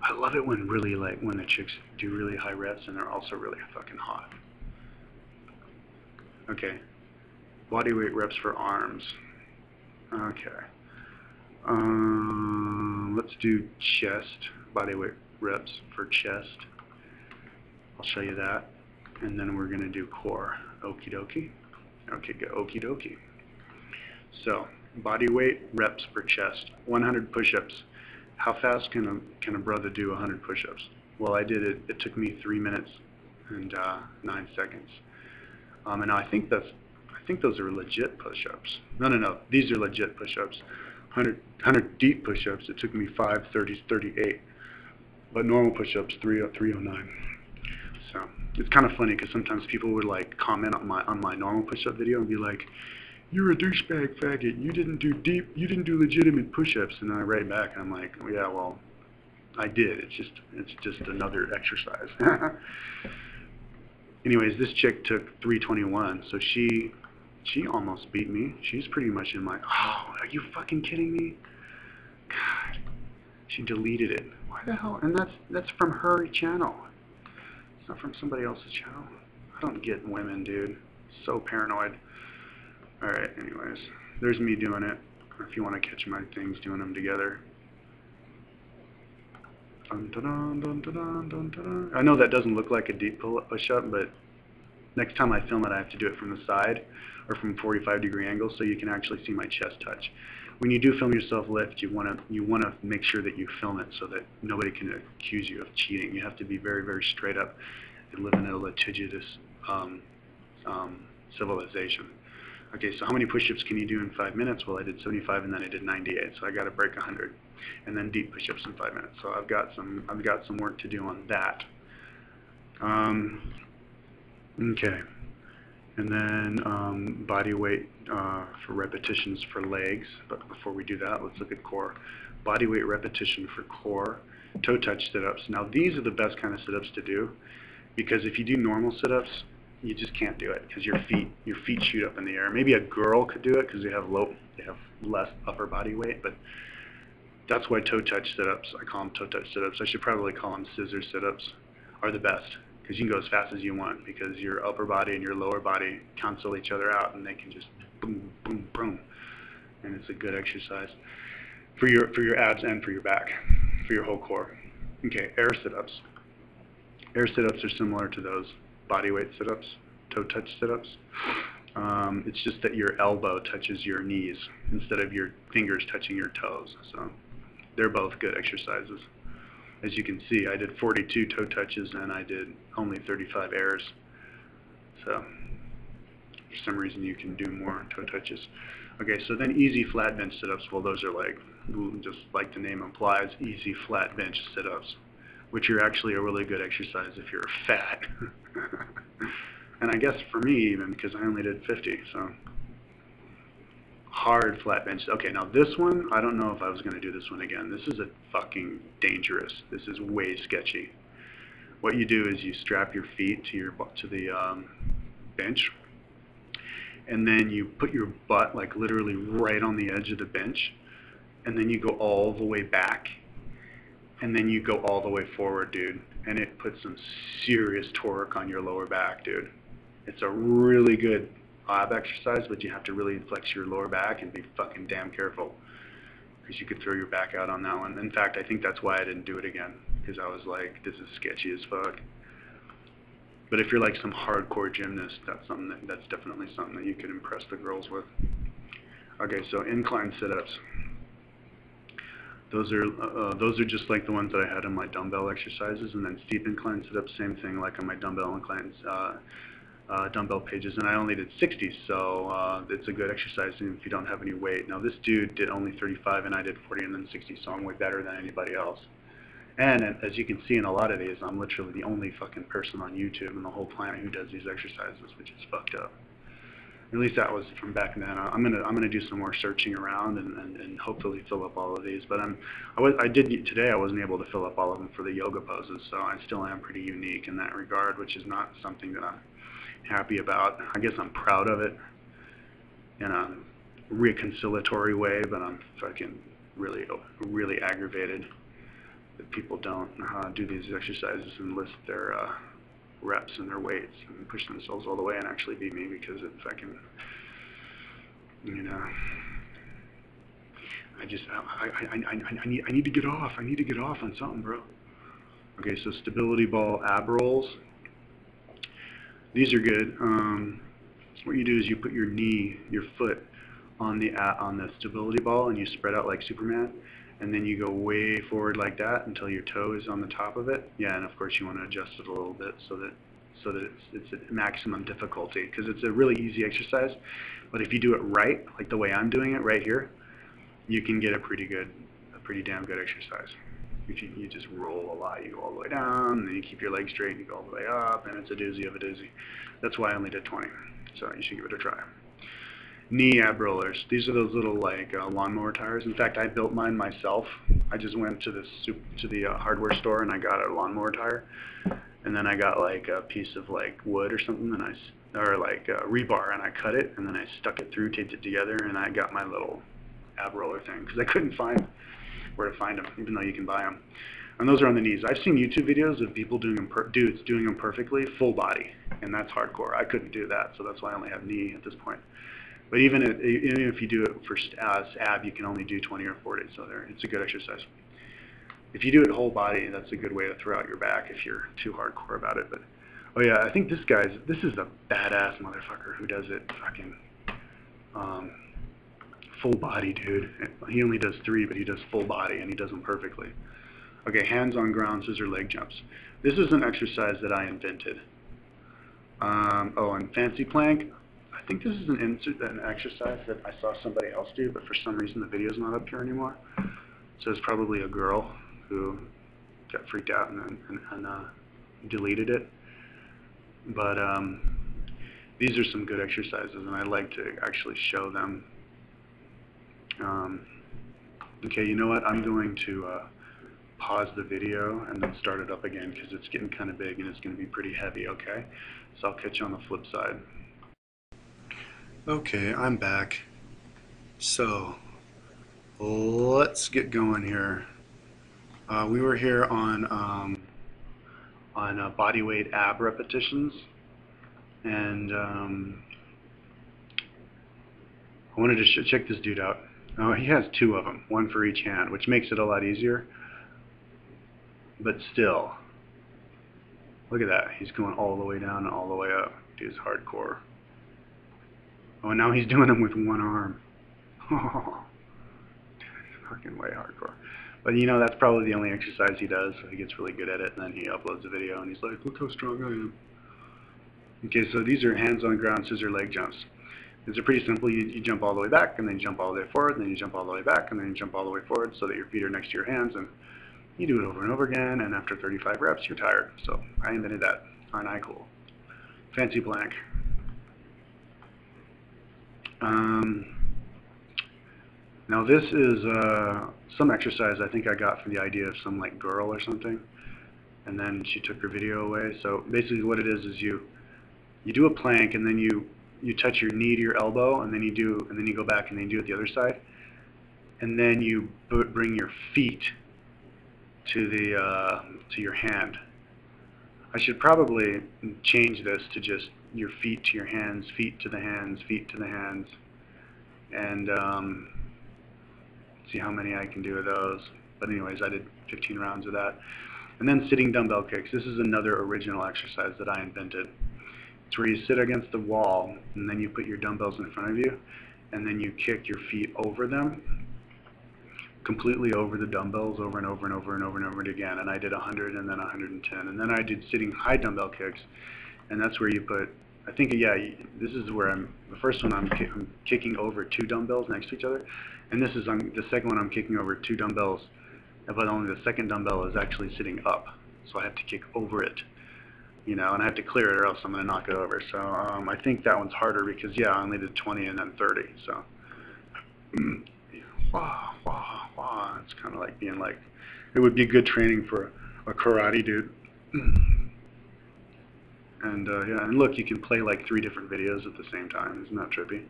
I love it when when the chicks do really high reps and they're also really fucking hot. Okay, body weight reps for arms. Okay. Let's do chest, body weight reps for chest. I'll show you that. And then we're going to do core. Okie dokie. Okay, go okie dokie. So, body weight reps for chest. 100 push-ups. How fast can a brother do 100 push-ups? Well, I did it. It took me 3 minutes and 9 seconds. And I think those are legit push-ups. No. These are legit push-ups. 100 deep push-ups. It took me 5:38. But normal push-ups 309. So it's kind of funny because sometimes people would like comment on my normal push-up video and be like, "You're a douchebag faggot. You didn't do legitimate push-ups." And I write back and I'm like, oh, "Yeah, well, I did. It's just another exercise." Anyways, this chick took 321, so she almost beat me. She's pretty much in my. Oh, are you fucking kidding me? God, she deleted it. Why the hell? And that's from her channel. It's not from somebody else's channel. I don't get women, dude. So paranoid. Alright, anyways. There's me doing it. If you want to catch my things, doing them together. Dun, dun, dun, dun, dun, dun, dun. I know that doesn't look like a deep push-up, but next time I film it, I have to do it from the side or from 45-degree angle so you can actually see my chest touch. When you do film yourself lift, you want to make sure that you film it so that nobody can accuse you of cheating. You have to be very, very straight up and live in a litigious civilization. Okay, so how many push-ups can you do in 5 minutes? Well, I did 75 and then I did 98, so I got to break 100, and then deep push-ups in 5 minutes. So I've got some work to do on that. Okay. And then body weight for repetitions for legs. But before we do that, let's look at core. Body weight repetition for core. Toe touch sit-ups. Now these are the best kind of sit-ups to do, because if you do normal sit-ups, you just can't do it because your feet shoot up in the air. Maybe a girl could do it because they have less upper body weight, but that's why toe touch sit-ups, I call them toe touch sit-ups. I should probably call them scissor sit-ups, are the best. Because you can go as fast as you want, because your upper body and your lower body cancel each other out, and they can just boom, boom, boom, and it's a good exercise for your abs and for your back, for your whole core. Okay, air sit-ups. Air sit-ups are similar to those body weight sit-ups, toe touch sit-ups. It's just that your elbow touches your knees instead of your fingers touching your toes. So they're both good exercises. As you can see, I did 42 toe touches and I did only 35 airs. So for some reason you can do more toe touches. Okay, so then easy flat bench sit-ups. Well, those are like, just like the name implies, easy flat bench sit-ups, which are actually a really good exercise if you're fat. And I guess for me even, because I only did 50, so. Hard flat bench. Okay, now this one, I don't know if I was going to do this one again. This is a fucking dangerous. This is way sketchy. What you do is you strap your feet to the bench, and then you put your butt like literally right on the edge of the bench, and then you go all the way back, and then you go all the way forward, dude. And it puts some serious torque on your lower back, dude. It's a really good ab exercise, but you have to really flex your lower back and be fucking damn careful, because you could throw your back out on that one. In fact, I think that's why I didn't do it again, because I was like, this is sketchy as fuck. But if you're like some hardcore gymnast, that's definitely something that you could impress the girls with. Okay, so incline sit-ups. Those are just like the ones that I had in my dumbbell exercises, and then steep incline sit-ups, same thing like on my dumbbell inclines. Dumbbell pages, and I only did 60, so it's a good exercise if you don't have any weight. Now this dude did only 35 and I did 40 and then 60, so I'm way better than anybody else. And as you can see in a lot of these, I'm literally the only fucking person on YouTube in the whole planet who does these exercises, which is fucked up. At least that was from back then. I'm gonna do some more searching around and hopefully fill up all of these. But today I wasn't able to fill up all of them for the yoga poses, so I still am pretty unique in that regard, which is not something that I'm happy about. I guess I'm proud of it in a reconciliatory way, but I'm fucking really aggravated that people don't do these exercises and list their reps and their weights and push themselves all the way and actually beat me, because it fucking, you know, I need to get off. I need to get off on something, bro. Okay, so stability ball ab rolls. These are good. What you do is you put your foot on the stability ball, and you spread out like Superman, and then you go way forward like that until your toe is on the top of it. Yeah, and of course you want to adjust it a little bit so so that it's at maximum difficulty, because it's a really easy exercise. But if you do it right, like the way I'm doing it right here, you can get a pretty damn good exercise. If you just roll a lot, you go all the way down, and then you keep your legs straight, and you go all the way up, and it's a doozy of a doozy. That's why I only did 20, so you should give it a try. Knee ab rollers. These are those little like lawnmower tires. In fact, I built mine myself. I just went to the hardware store and I got a lawnmower tire, and then I got like a piece of like wood or something, and or like rebar, and I cut it, and then I stuck it through, taped it together, and I got my little ab roller thing because I couldn't find where to find them, even though you can buy them. And those are on the knees. I've seen YouTube videos of people doing them, dudes doing them perfectly, full body, and that's hardcore. I couldn't do that, so that's why I only have knee at this point. But even if you do it for ab, you can only do 20 or 40, so it's a good exercise. If you do it whole body, that's a good way to throw out your back if you're too hardcore about it. But oh yeah, I think this is a badass motherfucker who does it fucking full body, dude. He only does 3, but he does full body, and he does them perfectly. Okay, hands on ground scissor leg jumps. This is an exercise that I invented. Oh, and fancy plank. I think this is an exercise that I saw somebody else do, but for some reason the video's not up here anymore. So it's probably a girl who got freaked out and deleted it. But these are some good exercises, and I like to actually show them. Okay, you know what? I'm going to pause the video and then start it up again because it's getting kind of big and it's going to be pretty heavy, okay? So I'll catch you on the flip side. Okay, I'm back. So let's get going here. We were here on body weight ab repetitions, and I wanted to check this dude out. Oh, he has 2 of them, 1 for each hand, which makes it a lot easier. But still, look at that. He's going all the way down and all the way up. Dude's hardcore. Oh, and now he's doing them with 1 arm. Oh, fucking way hardcore. But you know, that's probably the only exercise he does, so he gets really good at it, and then he uploads a video, and he's like, look how strong I am. Okay, so these are hands on ground scissor leg jumps. These are pretty simple. You jump all the way back, and then you jump all the way forward, and then you jump all the way back, and then you jump all the way forward so that your feet are next to your hands, and you do it over and over again, and after 35 reps, you're tired. So I invented that. Aren't I cool? Fancy plank. Now this is some exercise I think I got from the idea of some like girl or something, and then she took her video away. So basically what it is you do a plank, and then you touch your knee to your elbow, and then you go back and then you do it the other side, and then you bring your feet to your hand. I should probably change this to just your feet to your hands, feet to the hands, feet to the hands, and see how many I can do of those. But anyways, I did 15 rounds of that. And then sitting dumbbell kicks. This is another original exercise that I invented. It's where you sit against the wall, and then you put your dumbbells in front of you, and then you kick your feet over them, completely over the dumbbells, over and over and over and over and over again. And I did 100 and then 110. And then I did sitting high dumbbell kicks, and that's where you put, I think, yeah, this is where the first one I'm kicking over 2 dumbbells next to each other, and this is the second one I'm kicking over 2 dumbbells, but only the second dumbbell is actually sitting up, so I have to kick over it, you know, and I have to clear it or else I'm going to knock it over. So I think that one's harder because, yeah, I only did 20 and then 30, so wah, wah, wah. It's kind of like being like, it would be good training for a karate dude. And yeah, and look, you can play like 3 different videos at the same time. Isn't that trippy?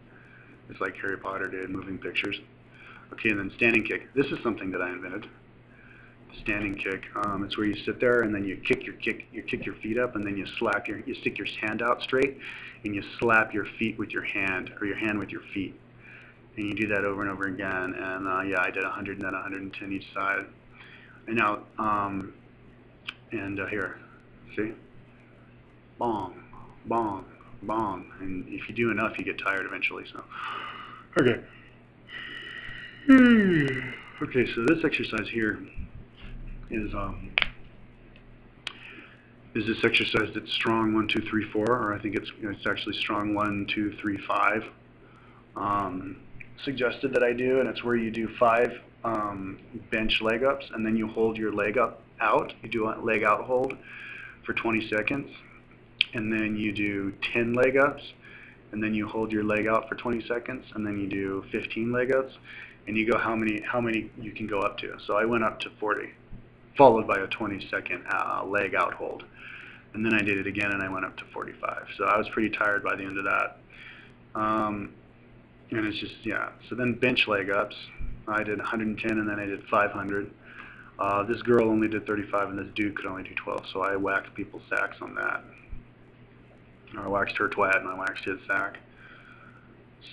It's like Harry Potter did, moving pictures. Okay, and then standing kick. This is something that I invented. Standing kick. It's where you sit there and then you kick your feet up, and then you stick your hand out straight, and you slap your feet with your hand, or your hand with your feet, and you do that over and over again. And yeah, I did 100 and then 110 each side. And now, here, see, bong, bong, bong, and if you do enough, you get tired eventually. So, okay. So this exercise here is is this exercise that's strong 1, 2, 3, 4, or I think it's actually strong 1, 2, 3, 5. Suggested that I do, and it's where you do 5 bench leg ups, and then you hold your leg up out. You do a leg out hold for 20 seconds, and then you do 10 leg ups, and then you hold your leg out for 20 seconds, and then you do 15 leg ups, and you go how many you can go up to. So I went up to 40, followed by a 20-second leg out hold. And then I did it again, and I went up to 45. So I was pretty tired by the end of that. And it's just, yeah. So then bench leg ups. I did 110, and then I did 500. This girl only did 35, and this dude could only do 12. So I whacked people's sacks on that. I waxed her twat, and I waxed his sack.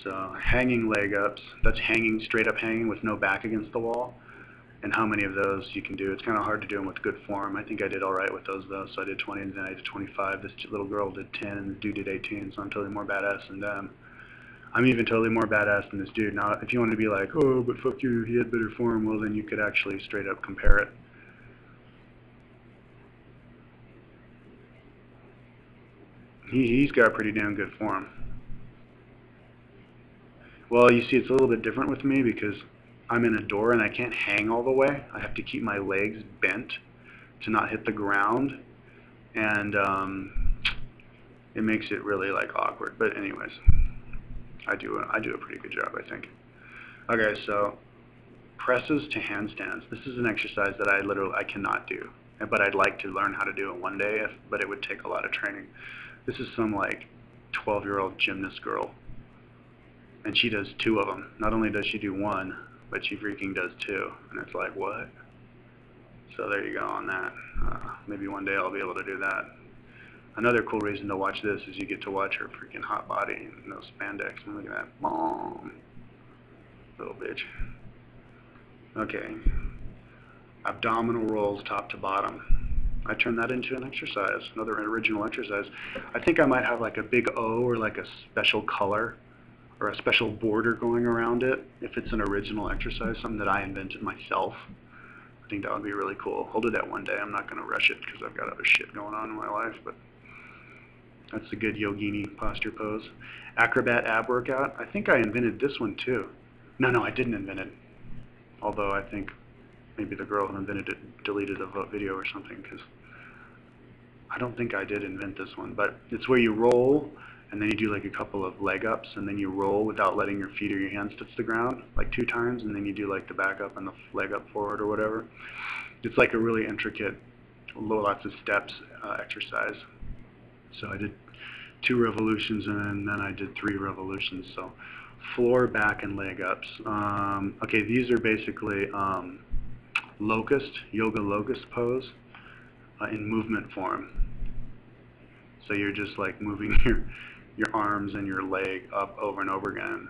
So hanging leg ups. That's hanging, straight up hanging with no back against the wall. And how many of those you can do. It's kind of hard to do them with good form. I think I did all right with those, though. So I did 20, and then I did 25. This little girl did 10, and the dude did 18. So I'm totally more badass than them. I'm even totally more badass than this dude. Now, if you want to be like, oh, but fuck you, he had better form, well, then you could actually straight up compare it. He's got pretty damn good form. Well, you see, it's a little bit different with me because I'm in a door and I can't hang all the way. I have to keep my legs bent to not hit the ground, and it makes it really like awkward. But anyways, I do a pretty good job, I think. Okay, so presses to handstands. This is an exercise that I cannot do, but I'd like to learn how to do it one day. But it would take a lot of training. This is some like 12-year-old gymnast girl, and she does 2 of them. Not only does she do 1, but she freaking does 2, and it's like, what? So there you go on that. Maybe one day I'll be able to do that. Another cool reason to watch this is you get to watch her freaking hot body and those spandex. And look at that. Boom. Little bitch. Okay. Abdominal rolls top to bottom. I turned that into an exercise, another original exercise. I think I might have like a big O or like a special color or a special border going around it if it's an original exercise, something that I invented myself. I think that would be really cool. I'll do that one day. I'm not going to rush it because I've got other shit going on in my life, but that's a good yogini posture pose. Acrobat ab workout. I think I invented this one too. No, I didn't invent it. Although I think maybe the girl who invented it deleted a video or something, because I don't think I did invent this one. But it's where you roll, and then you do like a couple of leg ups, and then you roll without letting your feet or your hands touch the ground, like 2 times, and then you do like the back up and the leg up forward or whatever. It's like a really intricate, lots of steps exercise. So I did 2 revolutions, and then I did 3 revolutions. So floor, back, and leg ups. Okay, these are basically yoga locust pose in movement form. So you're just like moving your arms and your leg up over and over again.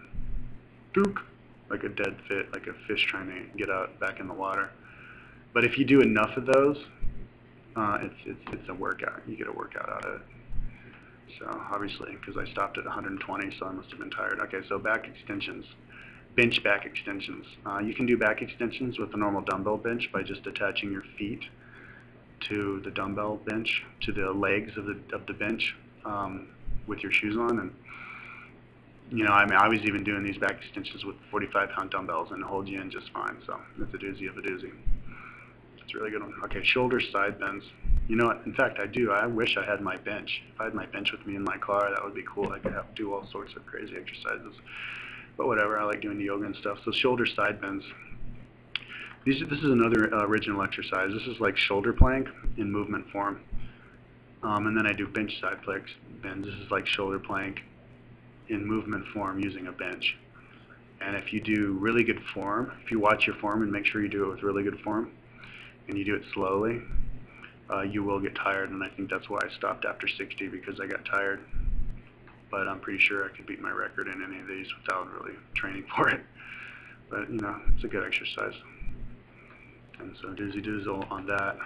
Dook, like a dead fish, like a fish trying to get out back in the water. But if you do enough of those, it's a workout. You get a workout out of it. So obviously, because I stopped at 120, so I must have been tired. Okay, so back extensions, bench back extensions. You can do back extensions with a normal dumbbell bench by just attaching your feet to the dumbbell bench, to the legs of the bench with your shoes on. And you know, I was even doing these back extensions with 45-pound dumbbells, and it holds you in just fine. So it's a doozy of a doozy. It's a really good one. Okay, shoulder side bends. You know what? In fact, I do. I wish I had my bench. If I had my bench with me in my car, that would be cool. I could do all sorts of crazy exercises. But whatever, I like doing the yoga and stuff. So shoulder side bends. This is another original exercise. This is like shoulder plank in movement form. And then I do bench side flex bends. This is like shoulder plank in movement form using a bench. And if you do really good form, if you watch your form and make sure you do it with really good form, and you do it slowly, you will get tired, and I think that's why I stopped after 60, because I got tired. But I'm pretty sure I could beat my record in any of these without really training for it. But you know, it's a good exercise. And so doozy doozle on that.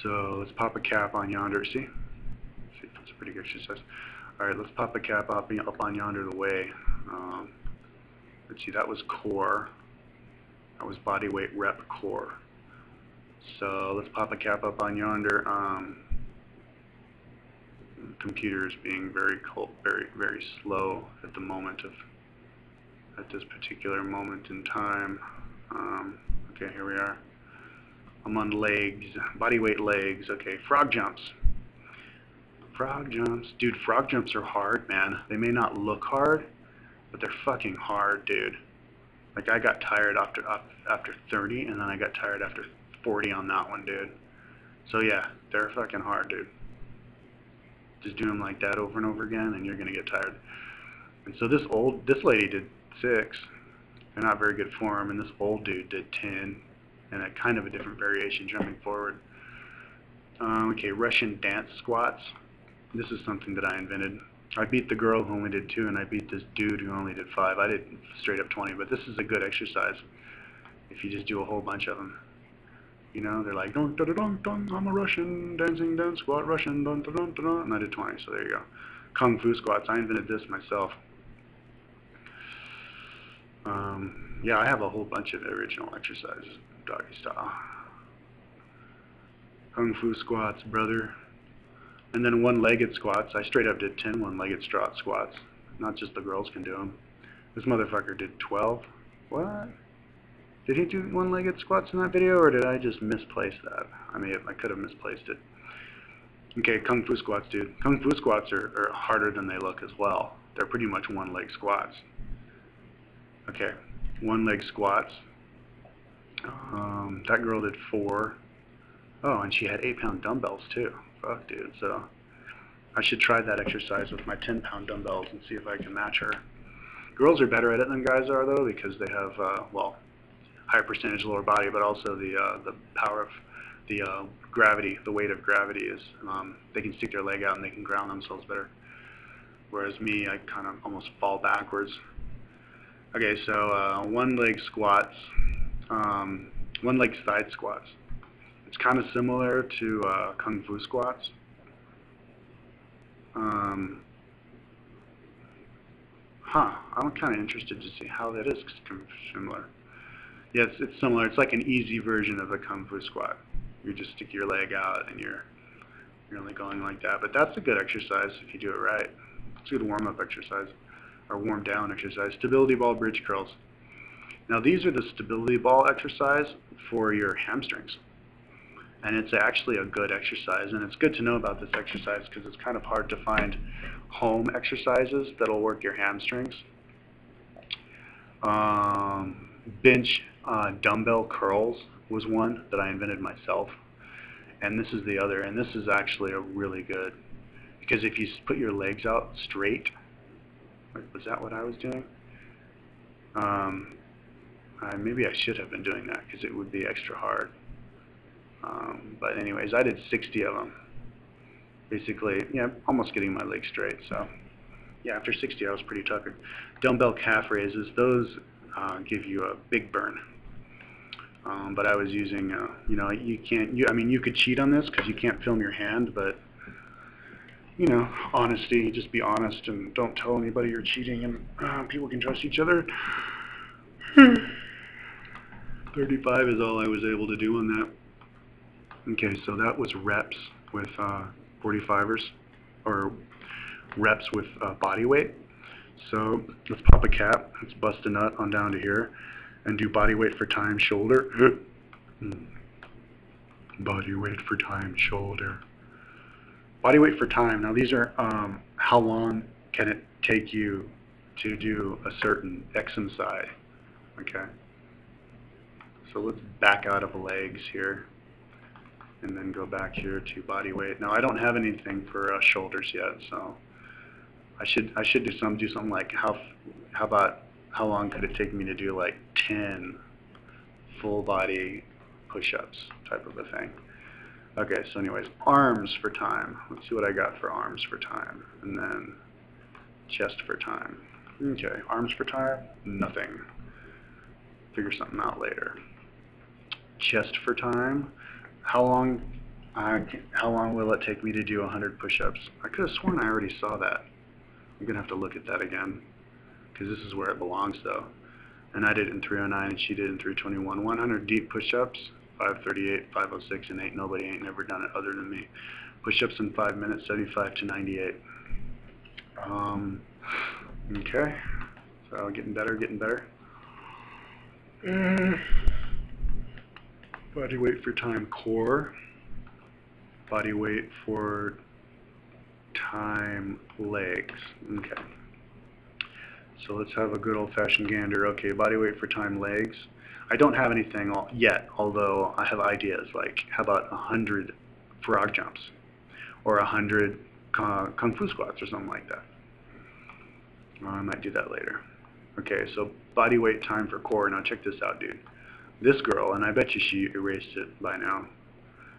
So let's pop a cap on yonder. See if that's a pretty good exercise. All right, let's pop a cap up on yonder the way. Let's see, that was core. That was body weight rep core. So let's pop a cap up on yonder. Computer is being very slow at the moment at this particular moment in time. Okay, here we are. I'm on legs, body weight legs. Okay, frog jumps. Frog jumps, dude. Frog jumps are hard, man. They may not look hard, but they're fucking hard, dude. Like I got tired after 30, and then I got tired after 40 on that one, dude. So yeah, they're fucking hard, dude. Just do them like that over and over again, and you're gonna get tired. And so this lady did 6. They're not very good form, and this old dude did 10, and a kind of a different variation jumping forward. Okay, Russian dance squats. This is something that I invented. I beat the girl who only did 2, and I beat this dude who only did 5. I did straight up 20, but this is a good exercise if you just do a whole bunch of them. You know, they're like, dun, dun, dun, dun, dun, I'm a Russian, dancing dance squat, Russian, dun, dun, dun, dun, dun, and I did 20, so there you go. Kung Fu squats, I invented this myself. Yeah, I have a whole bunch of original exercises, doggy style. Kung Fu squats, brother. And then one-legged squats. I straight up did 10 one-legged squats. Not just the girls can do them. This motherfucker did 12. What? Did he do one-legged squats in that video, or did I just misplace that? I could have misplaced it. Okay, Kung Fu squats, dude. Kung Fu squats are harder than they look as well. They're pretty much one-leg squats. Okay, one-leg squats. That girl did 4. Oh, and she had 8-pound dumbbells too. Fuck, dude. So I should try that exercise with my 10-pound dumbbells and see if I can match her. Girls are better at it than guys are, though, because they have, well, higher percentage lower body, but also the power of the gravity, the weight of gravity is, they can stick their leg out and they can ground themselves better. Whereas me, I kind of almost fall backwards. Okay, so one-leg squats, one-leg side squats. It's kind of similar to Kung Fu squats. I'm kind of interested to see how that is similar. Yeah, it's similar. It's like an easy version of a Kung Fu squat. You just stick your leg out and you're only going like that. But that's a good exercise if you do it right. It's a good warm-up exercise, or warm-down exercise. Stability ball bridge curls. Now these are the stability ball exercise for your hamstrings. And it's actually a good exercise, and it's good to know about this exercise because it's kind of hard to find home exercises that'll work your hamstrings. Bench dumbbell curls was one that I invented myself, and this is the other, and this is actually a really good, because if you put your legs out straight, was that what I was doing? Maybe I should have been doing that because it would be extra hard. But anyways, I did 60 of them. Basically, yeah, almost getting my legs straight. So, yeah, after 60, I was pretty tuckered. Dumbbell calf raises, those give you a big burn. But I was using, you know, you could cheat on this because you can't film your hand, but, you know, honesty, just be honest and don't tell anybody you're cheating, and people can trust each other. 35 is all I was able to do on that. Okay, so that was reps with 45ers, or reps with body weight. So let's pop a cap, let's bust a nut on down to here, and do body weight for time, shoulder. Body weight for time, shoulder. Body weight for time. Now these are how long can it take you to do a certain exercise. Okay. So let's back out of legs here, and then go back here to body weight. Now I don't have anything for shoulders yet, so I should do something like how long could it take me to do like 10 full body push-ups type of a thing. Okay, so anyways, arms for time. Let's see what I got for arms for time, and then chest for time. Okay, arms for time, nothing. Figure something out later. Chest for time. How long will it take me to do 100 push-ups? I could have sworn I already saw that. I'm gonna have to look at that again, because this is where it belongs though. And I did it in 309 and she did it in 321. 100 deep push-ups. 5:38, 5:06, and 8. Nobody ain't never done it other than me. Push-ups in 5 minutes, 75 to 98. Okay, so getting better, getting better. Body weight for time core. Body weight for time legs. Okay. So let's have a good old-fashioned gander. Okay, body weight for time legs. I don't have anything yet, although I have ideas. Like, how about 100 frog jumps, or 100 kung fu squats, or something like that. I might do that later. Okay, so body weight time for core. Now check this out, dude. This girl, and I bet you she erased it by now,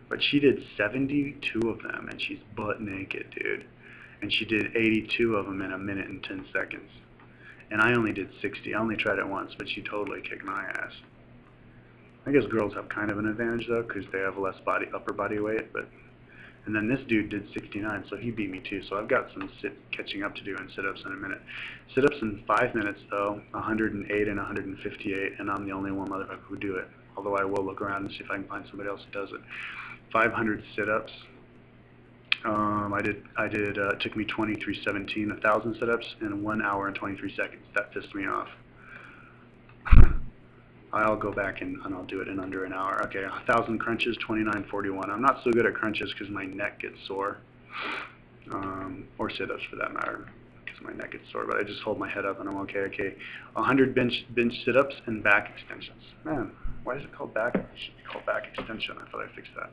but she did 72 of them, and she's butt naked, dude. And she did 82 of them in 1 minute and 10 seconds. And I only did 60. I only tried it once, but she totally kicked my ass. I guess girls have kind of an advantage, though, because they have less upper body weight. And then this dude did 69, so he beat me too. So I've got some catching up to do in sit-ups in a minute. Sit-ups in 5 minutes, though, 108 and 158, and I'm the only one motherfucker who do it. Although I will look around and see if I can find somebody else who does it. 500 sit-ups. It took me 23:17, 1,000 sit-ups in 1 hour and 23 seconds. That pissed me off. I'll go back and I'll do it in under an hour. Okay, 1,000 crunches, 29:41. I'm not so good at crunches because my neck gets sore, or sit-ups for that matter, because my neck gets sore. But I just hold my head up and I'm okay. Okay, 100 bench sit-ups and back extensions. Man, why is it called back? It should be called back extension. I thought I fixed that.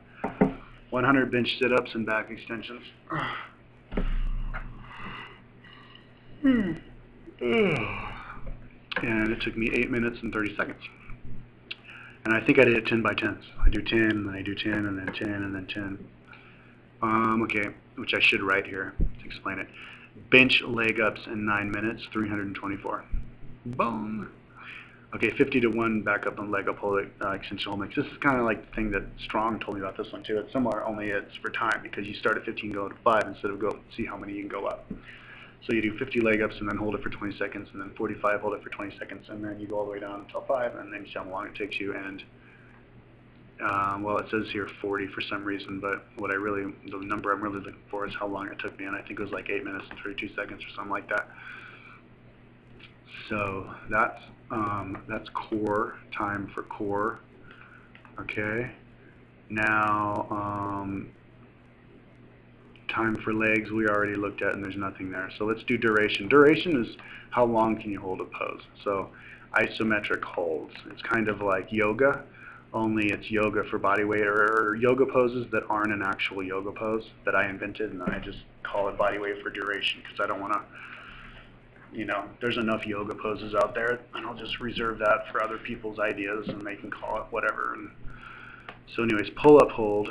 100 bench sit-ups and back extensions. And it took me 8 minutes and 30 seconds. And I think I did it 10 by 10s. I do 10, and then I do 10, and then 10, and then 10. Okay, which I should write here to explain it. Bench leg ups in 9 minutes, 324. Boom. Okay, 50 to 1 back up and leg up hold extension hold mix. This is kind of like the thing that Strong told me about this one too. It's similar, only it's for time, because you start at 15, go to 5 instead of see how many you can go up. So you do 50 leg ups and then hold it for 20 seconds, and then 45, hold it for 20 seconds, and then you go all the way down until 5, and then you see how long it takes you. And well, it says here 40 for some reason, but the number I'm really looking for is how long it took me, and I think it was like 8 minutes and 32 seconds or something like that. So that's core, time for core. Okay. Now time for legs we already looked at, and there's nothing there. So let's do duration. Duration is how long can you hold a pose. So isometric holds. It's kind of like yoga, only it's yoga for body weight, or yoga poses that aren't an actual yoga pose that I invented, and I just call it body weight for duration because I don't want to, there's enough yoga poses out there, and I'll just reserve that for other people's ideas, and they can call it whatever. And so anyways, pull-up hold,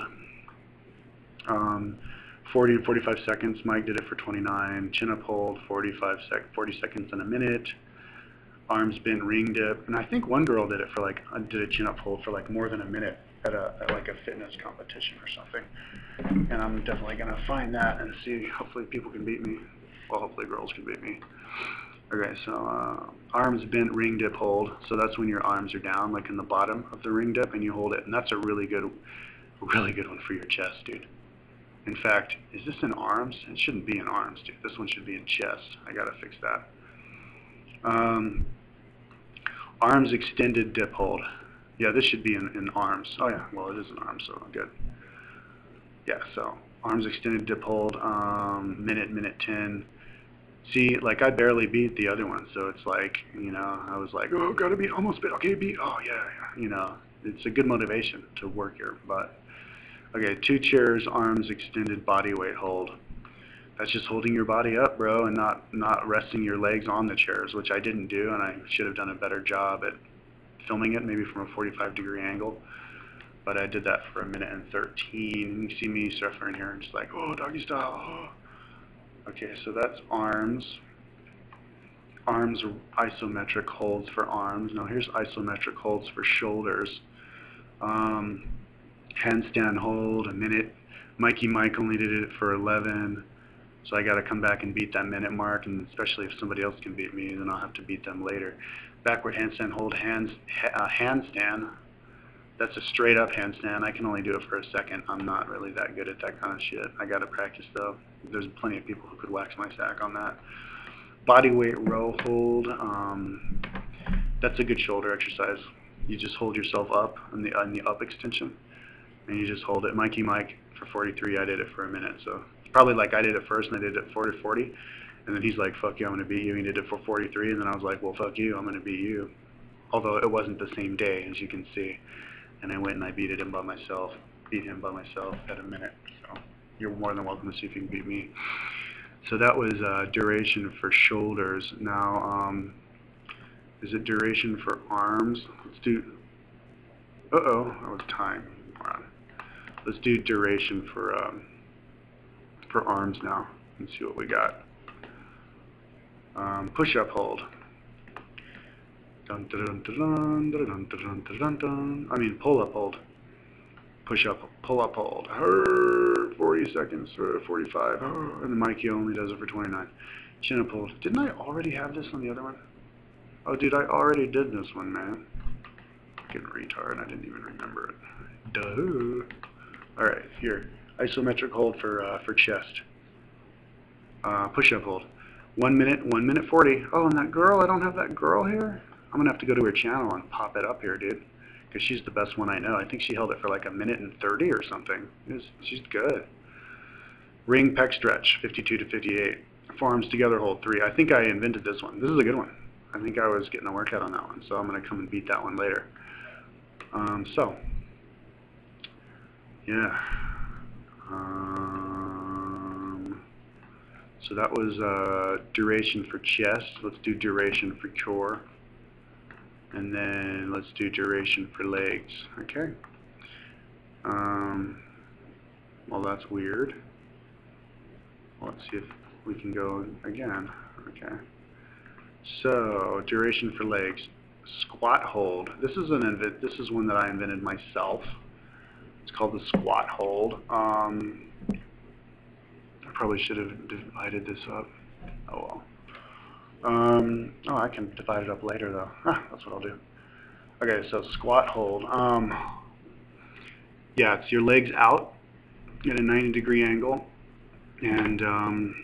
40 to 45 seconds. Mike did it for 29. Chin-up hold, 40 seconds in a minute. Arms bent ring dip, and I think one girl did it for did a chin-up hold for more than a minute at like a fitness competition or something. And I'm definitely gonna find that and see. Hopefully people can beat me. Well, hopefully girls can beat me. Okay, so arms bent ring dip hold. So that's when your arms are down, like in the bottom of the ring dip, and you hold it. And that's a really good one for your chest, dude. In fact, is this in arms? It shouldn't be in arms, dude. This one should be in chest. I gotta fix that. Arms extended dip hold. Yeah, this should be in arms. Oh yeah, well it is in arms, so good. Yeah, so arms extended dip hold, minute 10. See, I barely beat the other one, so it's like, I was like, oh, gotta beat, almost beat, okay, beat, oh yeah, it's a good motivation to work your butt. Okay, 2 chairs, arms extended body weight hold. That's just holding your body up, bro, and not resting your legs on the chairs, which I didn't do, and I should have done a better job at filming it, maybe from a 45-degree angle. But I did that for 1 minute and 13. You see me suffering here, and just like, oh, doggy style. Oh. Okay, so that's arms. Arms, isometric holds for arms. Now here's isometric holds for shoulders. Handstand hold, 1 minute. Mike only did it for 11. So I got to come back and beat that minute mark, and especially if somebody else can beat me, then I'll have to beat them later. Backward handstand hold, handstand. That's a straight up handstand. I can only do it for a second. I'm not really that good at that kind of shit. I gotta practice though. There's plenty of people who could wax my sack on that. Body weight row hold. That's a good shoulder exercise. You just hold yourself up on the up extension, and you just hold it. Mikey Mike for 43. I did it for a minute, so it's probably like I did it first, and I did it for 40, and then he's like, "Fuck you, I'm gonna beat you." And he did it for 43, and then I was like, "Well, fuck you, I'm gonna beat you." Although it wasn't the same day, as you can see, and I went and I beat him by myself at a minute. So you're more than welcome to see if you can beat me. So that was duration for shoulders. Now, is it duration for arms? Let's do. Uh-oh, that was time. Hold on. Let's do duration for arms now and see what we got. Push-up hold. Dun, dun, dun, dun, dun, dun, dun, dun, dun. I mean pull-up hold. Push-up, pull-up hold. 40 seconds, 45. And then Mikey only does it for 29. Chin-up hold. Didn't I already have this on the other one? Oh, dude, I already did this one, man. Fucking retard. I didn't even remember it. Duh. All right, here. Isometric hold for chest. Push-up hold. 1 minute, 1:40. Oh, and that girl, I don't have that girl here. I'm gonna have to go to her channel and pop it up here, dude, because she's the best one I know. I think she held it for like 1:30 or something. She's good. Ring pec stretch, 52 to 58. Forearms together hold 3. I think I invented this one. This is a good one. I think I was getting a workout on that one, so I'm gonna come and beat that one later. Yeah. So that was duration for chest. Let's do duration for core. And then let's do duration for legs. Okay. Well, that's weird. Let's see if we can go again. Okay. So duration for legs. Squat hold. This is one that I invented myself. It's called the squat hold. I probably should have divided this up. Oh well. Oh, I can divide it up later though. That's what I'll do. Okay, so squat hold. Yeah, it's your legs out at a 90-degree angle, and I'm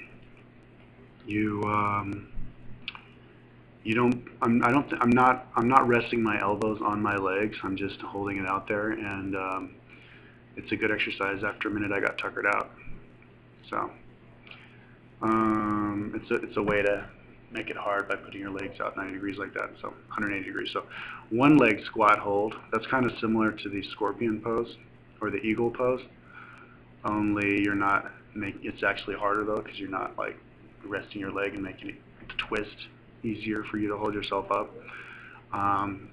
not resting my elbows on my legs. I'm just holding it out there, and it's a good exercise. After a minute, I got tuckered out. So it's a way to make it hard by putting your legs out 90 degrees like that, so 180 degrees. So one leg squat hold. That's kind of similar to the scorpion pose or the eagle pose, only you're not it's actually harder though, because you're not like resting your leg and making it twist easier for you to hold yourself up. And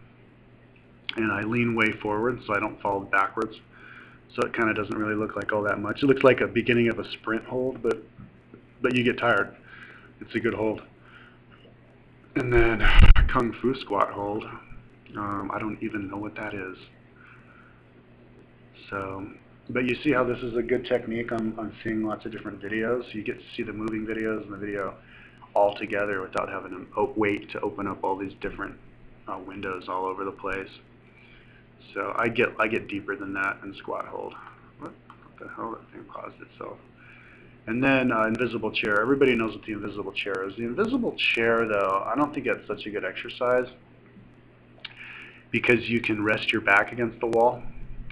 I lean way forward so I don't fall backwards, so it kind of doesn't really look like all that much. It looks like a beginning of a sprint hold, but you get tired. It's a good hold. And then Kung Fu squat hold. I don't even know what that is. So, but you see how this is a good technique on seeing lots of different videos. You get to see the moving videos and the video all together without having to wait to open up all these different windows all over the place. So I get deeper than that in squat hold. What the hell? That thing paused itself. And then invisible chair. Everybody knows what the invisible chair is. The invisible chair, though, I don't think that's such a good exercise because you can rest your back against the wall,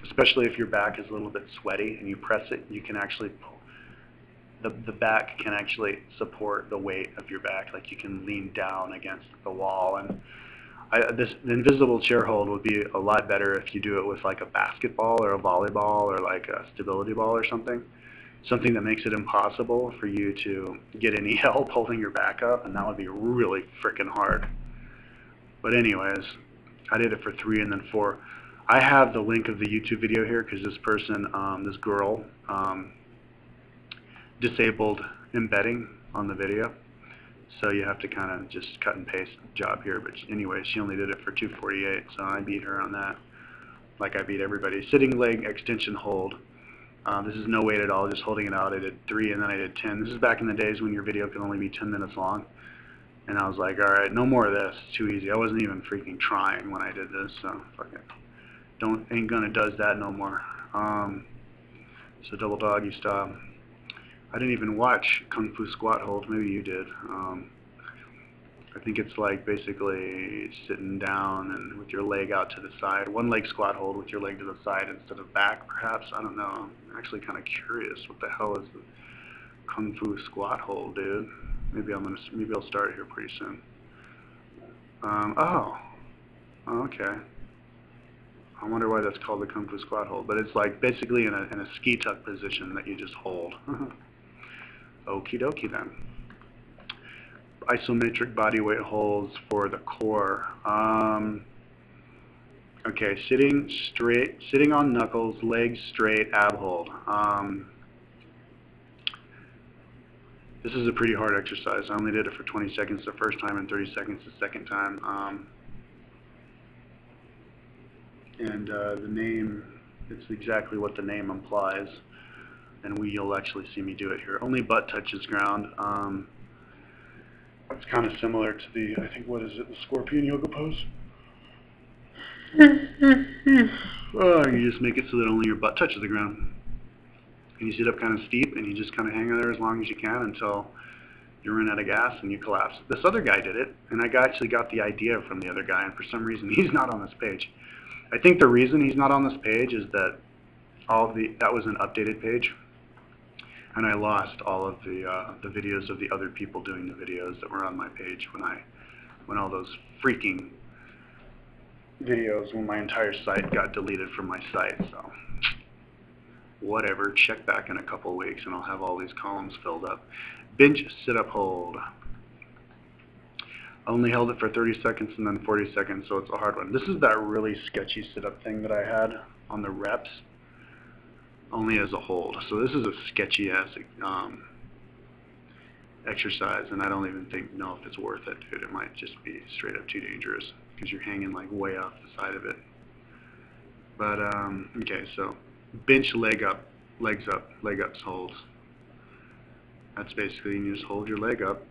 especially if your back is a little bit sweaty and you press it. You can actually pull. The back can actually support the weight of your back. Like you can lean down against the wall. And the invisible chair hold would be a lot better if you do it with like a basketball or a volleyball or like a stability ball or something. Something that makes it impossible for you to get any help holding your back up, and that would be really freaking hard. But anyways, I did it for 3 and then 4. I have the link of the YouTube video here because this person, this girl, disabled embedding on the video. So you have to kind of just cut and paste job here. But anyway, she only did it for 2:48, so I beat her on that. Like I beat everybody. Sitting leg extension hold. This is no weight at all, just holding it out. I did 3 and then I did 10. This is back in the days when your video could only be 10 minutes long. And I was like, alright, no more of this. It's too easy. I wasn't even freaking trying when I did this, so fuck it. Ain't gonna does that no more. So double doggy style. I didn't even watch Kung Fu Squat Hold. Maybe you did. I think it's like basically sitting down and with your leg out to the side. One leg squat hold with your leg to the side instead of back, perhaps. I don't know. I'm actually kind of curious. What the hell is the Kung Fu Squat Hold, dude? Maybe I'll start here pretty soon. Oh, okay. I wonder why that's called the Kung Fu Squat Hold. But it's like basically in a ski tuck position that you just hold. Okie dokie then. Isometric body weight holds for the core. Okay, sitting straight, sitting on knuckles, legs straight, ab hold. This is a pretty hard exercise. I only did it for 20 seconds the first time and 30 seconds the second time. The name, it's exactly what the name implies. And you'll actually see me do it here. Only butt touches ground. It's kind of similar to the, I think, what is it, the scorpion yoga pose? Oh, you just make it so that only your butt touches the ground. And you sit up kind of steep, and you just kind of hang there as long as you can until you run out of gas and you collapse. This other guy did it, and I actually got the idea from the other guy, and for some reason he's not on this page. I think the reason he's not on this page is that that was an updated page. And I lost all of the videos of the other people doing the videos that were on my page when all those freaking videos, when my entire site got deleted from my site. So whatever, check back in a couple weeks and I'll have all these columns filled up. Bench sit-up hold. I only held it for 30 seconds and then 40 seconds, so it's a hard one. This is that really sketchy sit-up thing that I had on the reps. Only as a hold. So this is a sketchy ass exercise, and I don't even know if it's worth it, dude. It might just be straight up too dangerous because you're hanging like way off the side of it. But okay, so bench legs up, leg ups holds. That's basically you just hold your leg up.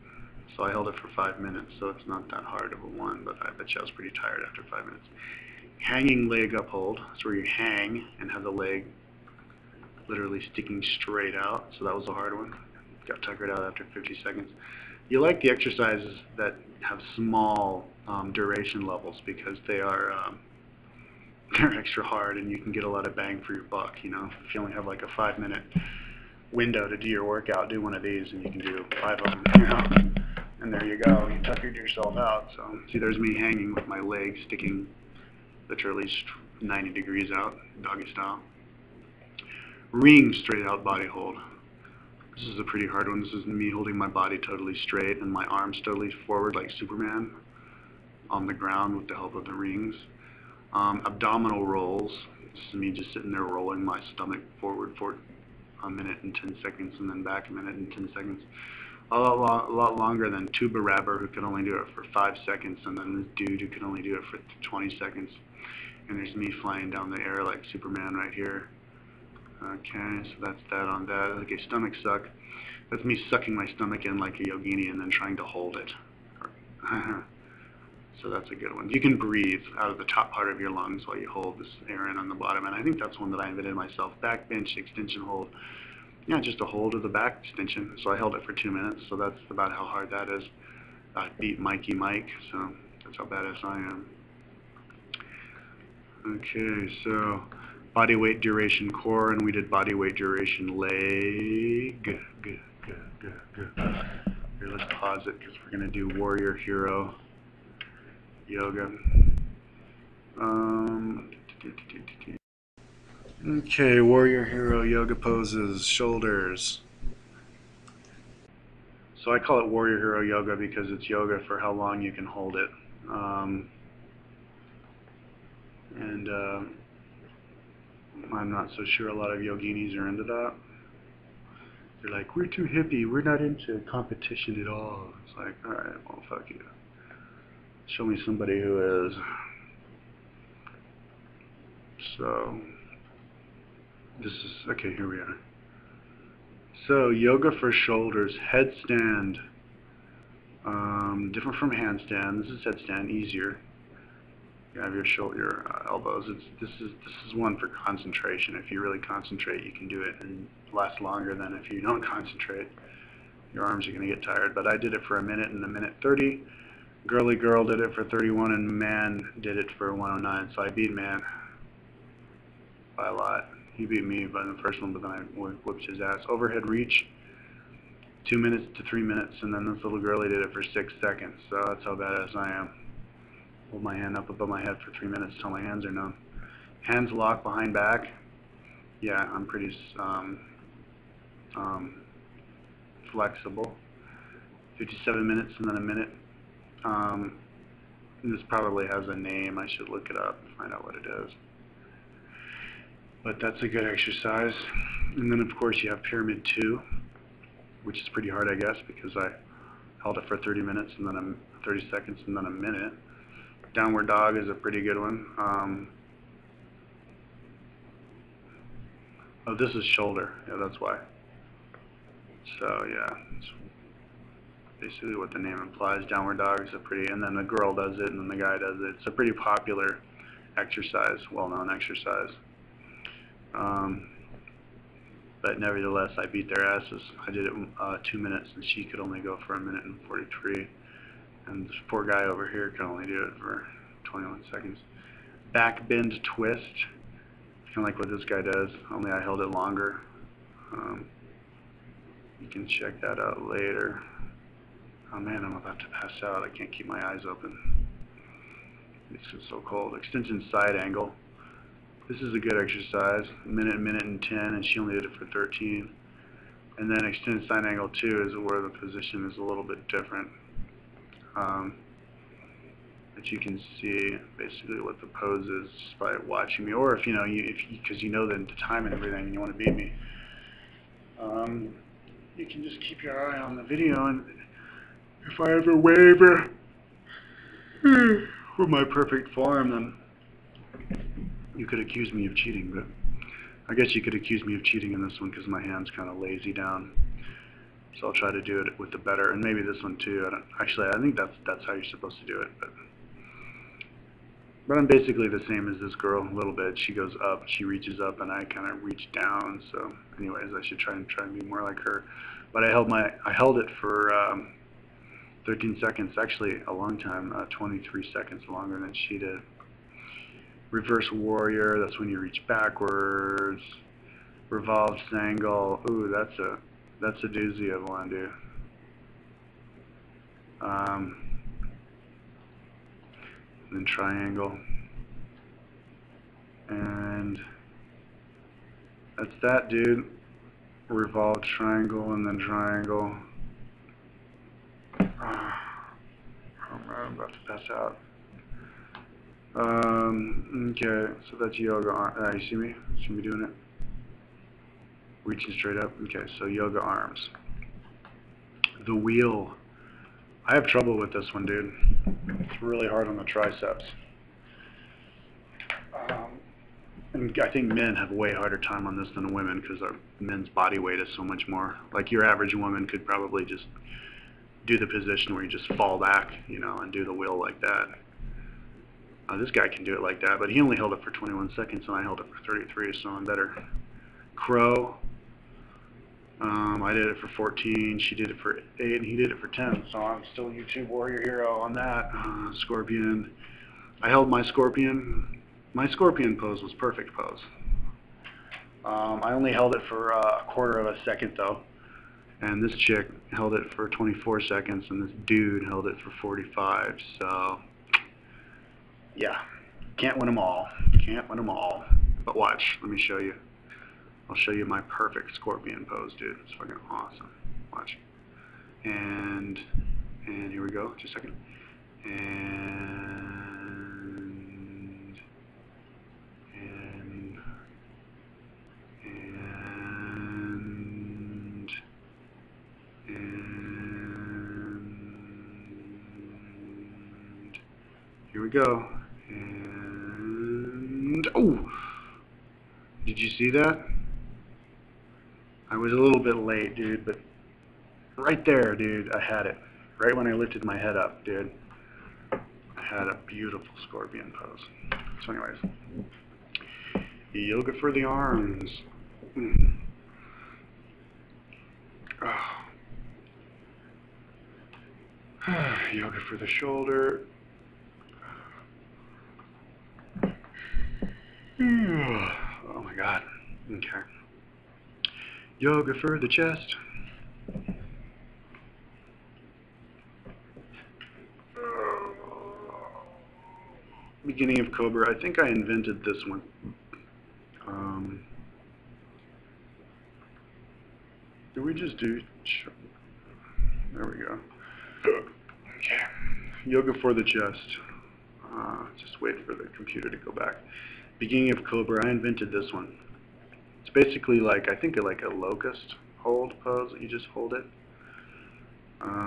So I held it for 5 minutes, so it's not that hard of a one, but I bet you I was pretty tired after 5 minutes. Hanging leg up hold. That's where you hang and have the leg literally sticking straight out, so that was a hard one. Got tuckered out after 50 seconds. You like the exercises that have small duration levels because they are they're extra hard and you can get a lot of bang for your buck. You know, if you only have like a 5-minute window to do your workout, do one of these and you can do 5 of them. You know, and there you go. You tuckered yourself out. So see, there's me hanging with my legs sticking literally 90 degrees out, doggy style. Ring straight out body hold. This is a pretty hard one. This is me holding my body totally straight and my arms totally forward like Superman on the ground with the help of the rings. Abdominal rolls. This is me just sitting there rolling my stomach forward for a minute and 10 seconds and then back a minute and 10 seconds. A lot longer than Tuba Rabber, who can only do it for 5 seconds, and then this dude who can only do it for 20 seconds. And there's me flying down the air like Superman right here. Okay, so that's that on that. Okay, stomach suck. That's me sucking my stomach in like a yogini and then trying to hold it. So that's a good one. You can breathe out of the top part of your lungs while you hold this air in on the bottom, and I think that's one that I invented myself. Back bench extension hold. Yeah, just a hold of the back extension. So I held it for 2 minutes, so that's about how hard that is. I beat Mikey Mike, so that's how badass I am. Okay, so body weight duration core, and we did body weight duration leg. Good. Here, let's pause it because we're going to do warrior hero yoga. Okay, warrior hero yoga poses, shoulders. So I call it warrior hero yoga because it's yoga for how long you can hold it. I'm not so sure a lot of yoginis are into that. They're like, we're too hippie, we're not into competition at all. It's like, alright, well, fuck you. Show me somebody who is. So, this is, okay, here we are. So, yoga for shoulders, headstand. Different from handstand. This is headstand, easier. You have your shoulder, your elbows. This is one for concentration. If you really concentrate, you can do it and last longer than if you don't concentrate. Your arms are going to get tired. But I did it for a minute and a minute 30. Girly girl did it for 31, and man did it for 109. So I beat man by a lot. He beat me by the first one, but then I whipped his ass. Overhead reach, 2 minutes to 3 minutes, and then this little girlie did it for 6 seconds. So that's how badass I am. Hold my hand up above my head for 3 minutes till my hands are numb. Hands locked behind back. Yeah, I'm pretty flexible. 57 minutes and then a minute. This probably has a name. I should look it up, find out what it is. But that's a good exercise. And then of course you have Pyramid 2, which is pretty hard, I guess, because I held it for 30 minutes and then 30 seconds and then a minute. Downward dog is a pretty good one. Oh, this is shoulder. Yeah, that's why. So yeah, it's basically what the name implies. Downward dog is a pretty, and then the girl does it and then the guy does it. It's a pretty popular exercise, well-known exercise. But nevertheless, I beat their asses. I did it 2 minutes, and she could only go for a minute and 43. And this poor guy over here can only do it for 21 seconds. Back bend twist, kind of like what this guy does, only I held it longer. You can check that out later. Oh man, I'm about to pass out. I can't keep my eyes open. It's just so cold. Extension side angle. This is a good exercise. Minute and 10, and she only did it for 13. And then extended side angle 2 is where the position is a little bit different. But you can see basically what the pose is just by watching me, or if you know, because you know the time and everything, and you want to beat me. You can just keep your eye on the video, and if I ever waver with my perfect form, then you could accuse me of cheating. But I guess you could accuse me of cheating in this one because my hand's kind of lazy down. So I'll try to do it with the better, and maybe this one too. I think that's how you're supposed to do it. But I'm basically the same as this girl a little bit. She goes up, she reaches up, and I kind of reach down. So, anyways, I should try and be more like her. But I held it for 13 seconds, actually a long time, 23 seconds longer than she did. Reverse warrior, that's when you reach backwards. Revolved angle, ooh, that's a doozy of one, dude. Then triangle, and that's that, dude. Revolved triangle and then triangle. I'm about to pass out. Okay, so that's yoga arm. You see me? See me doing it? Reaching straight up. Okay, so yoga arms. The wheel. I have trouble with this one, dude. It's really hard on the triceps. And I think men have a way harder time on this than women because our men's body weight is so much more. Like your average woman could probably just do the position where you just fall back, you know, and do the wheel like that. This guy can do it like that, but he only held it for 21 seconds and I held it for 33, so I'm better. Crow. I did it for 14, she did it for 8, and he did it for 10, so I'm still YouTube warrior hero on that. Scorpion. I held my scorpion. My scorpion pose was perfect pose. I only held it for a quarter of a second though, and this chick held it for 24 seconds, and this dude held it for 45, so yeah, can't win them all. Can't win them all. But watch, let me show you. I'll show you my perfect scorpion pose, dude. It's fucking awesome. Watch. And here we go. Just a second. And here we go. And oh, did you see that? I was a little bit late, dude, but right there, dude, I had it. Right when I lifted my head up, dude. I had a beautiful scorpion pose. So anyways, yoga for the arms. Yoga for the shoulder. Oh my God. Okay. Yoga for the chest. Beginning of Cobra. I think I invented this one. Did we just do? There we go. Okay. Yoga for the chest. Just wait for the computer to go back. Beginning of Cobra. I invented this one. It's basically like, I think like a locust hold pose. You just hold it.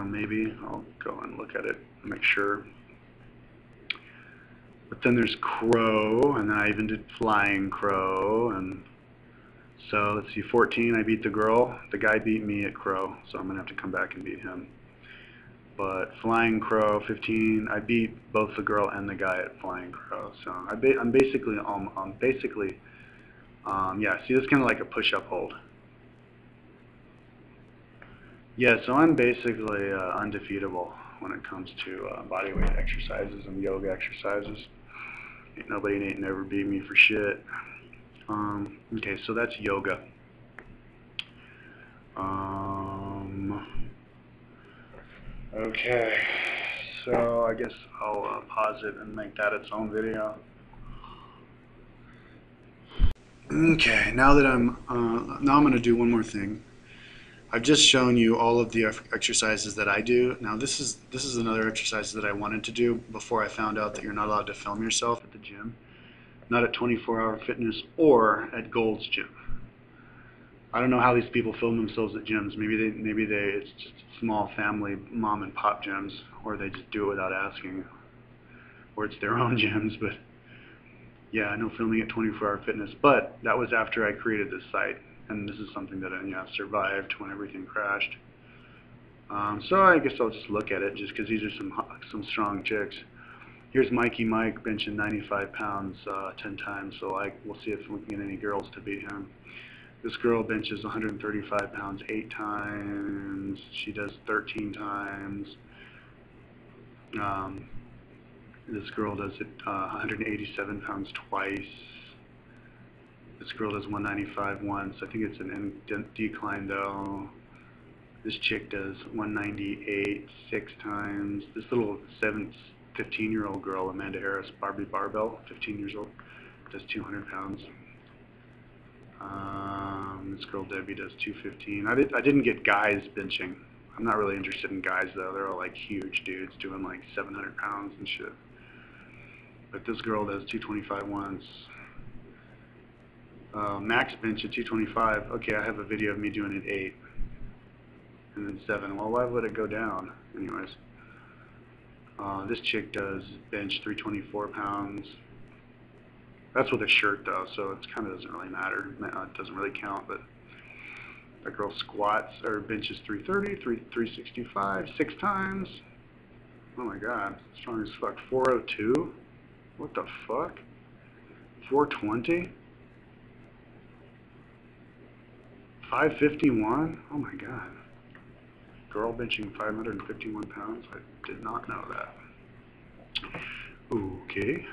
Maybe I'll go and look at it and make sure. But then there's crow, and then I even did flying crow, and so let's see, 14, I beat the girl. The guy beat me at crow, so I'm gonna have to come back and beat him. But flying crow, 15, I beat both the girl and the guy at flying crow. So I'm basically, yeah. See, this is kind of like a push-up hold. Yeah, so I'm basically undefeatable when it comes to bodyweight exercises and yoga exercises. Ain't nobody ain't never beat me for shit. Okay, so that's yoga. Okay, so I guess I'll pause it and make that its own video. Okay, now I'm going to do one more thing. I've just shown you all of the exercises that I do. Now this is another exercise that I wanted to do before I found out that you're not allowed to film yourself at the gym, not at 24 Hour Fitness or at Gold's Gym. I don't know how these people film themselves at gyms. Maybe it's just small family mom and pop gyms, or they just do it without asking, or it's their own gyms. But yeah, I know filming at 24 Hour Fitness, but that was after I created this site. And this is something that I survived when everything crashed. So I guess I'll just look at it, just because these are some strong chicks. Here's Mikey Mike benching 95 pounds 10 times. So we'll see if we can get any girls to beat him. This girl benches 135 pounds 8 times. She does 13 times. This girl does it 187 pounds twice. This girl does 195 once. I think it's an decline though. This chick does 198 6 times. This little 15-year-old girl, Amanda Harris, Barbie Barbell, 15 years old, does 200 pounds. This girl Debbie does 215. I didn't get guys benching. I'm not really interested in guys though. They're all like huge dudes doing like 700 pounds and shit. But this girl does 225 once. Max bench at 225. Okay, I have a video of me doing it 8. And then 7. Well, why would it go down? Anyways. This chick does bench 324 pounds. That's with a shirt though, so it kind of doesn't really matter. It doesn't really count, but that girl squats or benches 330, 365, 6 times. Oh my god, strong as fuck. 402? What the fuck? 420? 551? Oh my god. Girl benching 551 pounds? I did not know that. Okay.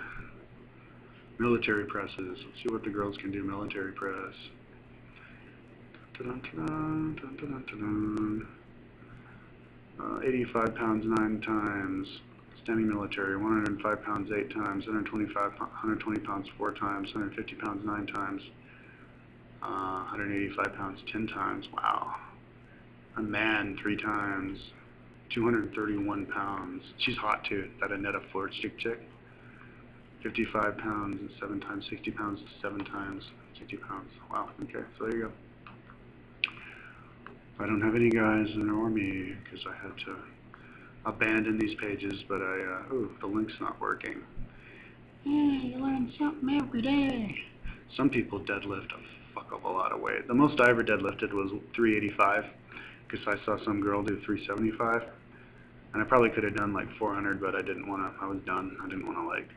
Military presses. Let's see what the girls can do. Military press. Dun, dun, dun, dun, dun, dun. 85 pounds 9 times. Standing military. 105 pounds 8 times. 120 pounds 4 times. 150 pounds 9 times. 185 pounds 10 times. Wow. A man 3 times. 231 pounds. She's hot too. That Annetta Ford chick. 55 pounds and 7 times. 60 pounds 7 times. 60 pounds. Wow. Okay, so there you go. I don't have any guys or me because I had to abandon these pages, but ooh, the link's not working. Yeah, you learn something every day. Some people deadlift a fuck of a lot of weight. The most I ever deadlifted was 385 because I saw some girl do 375. And I probably could have done like 400, but I didn't want to. I was done. I didn't want to like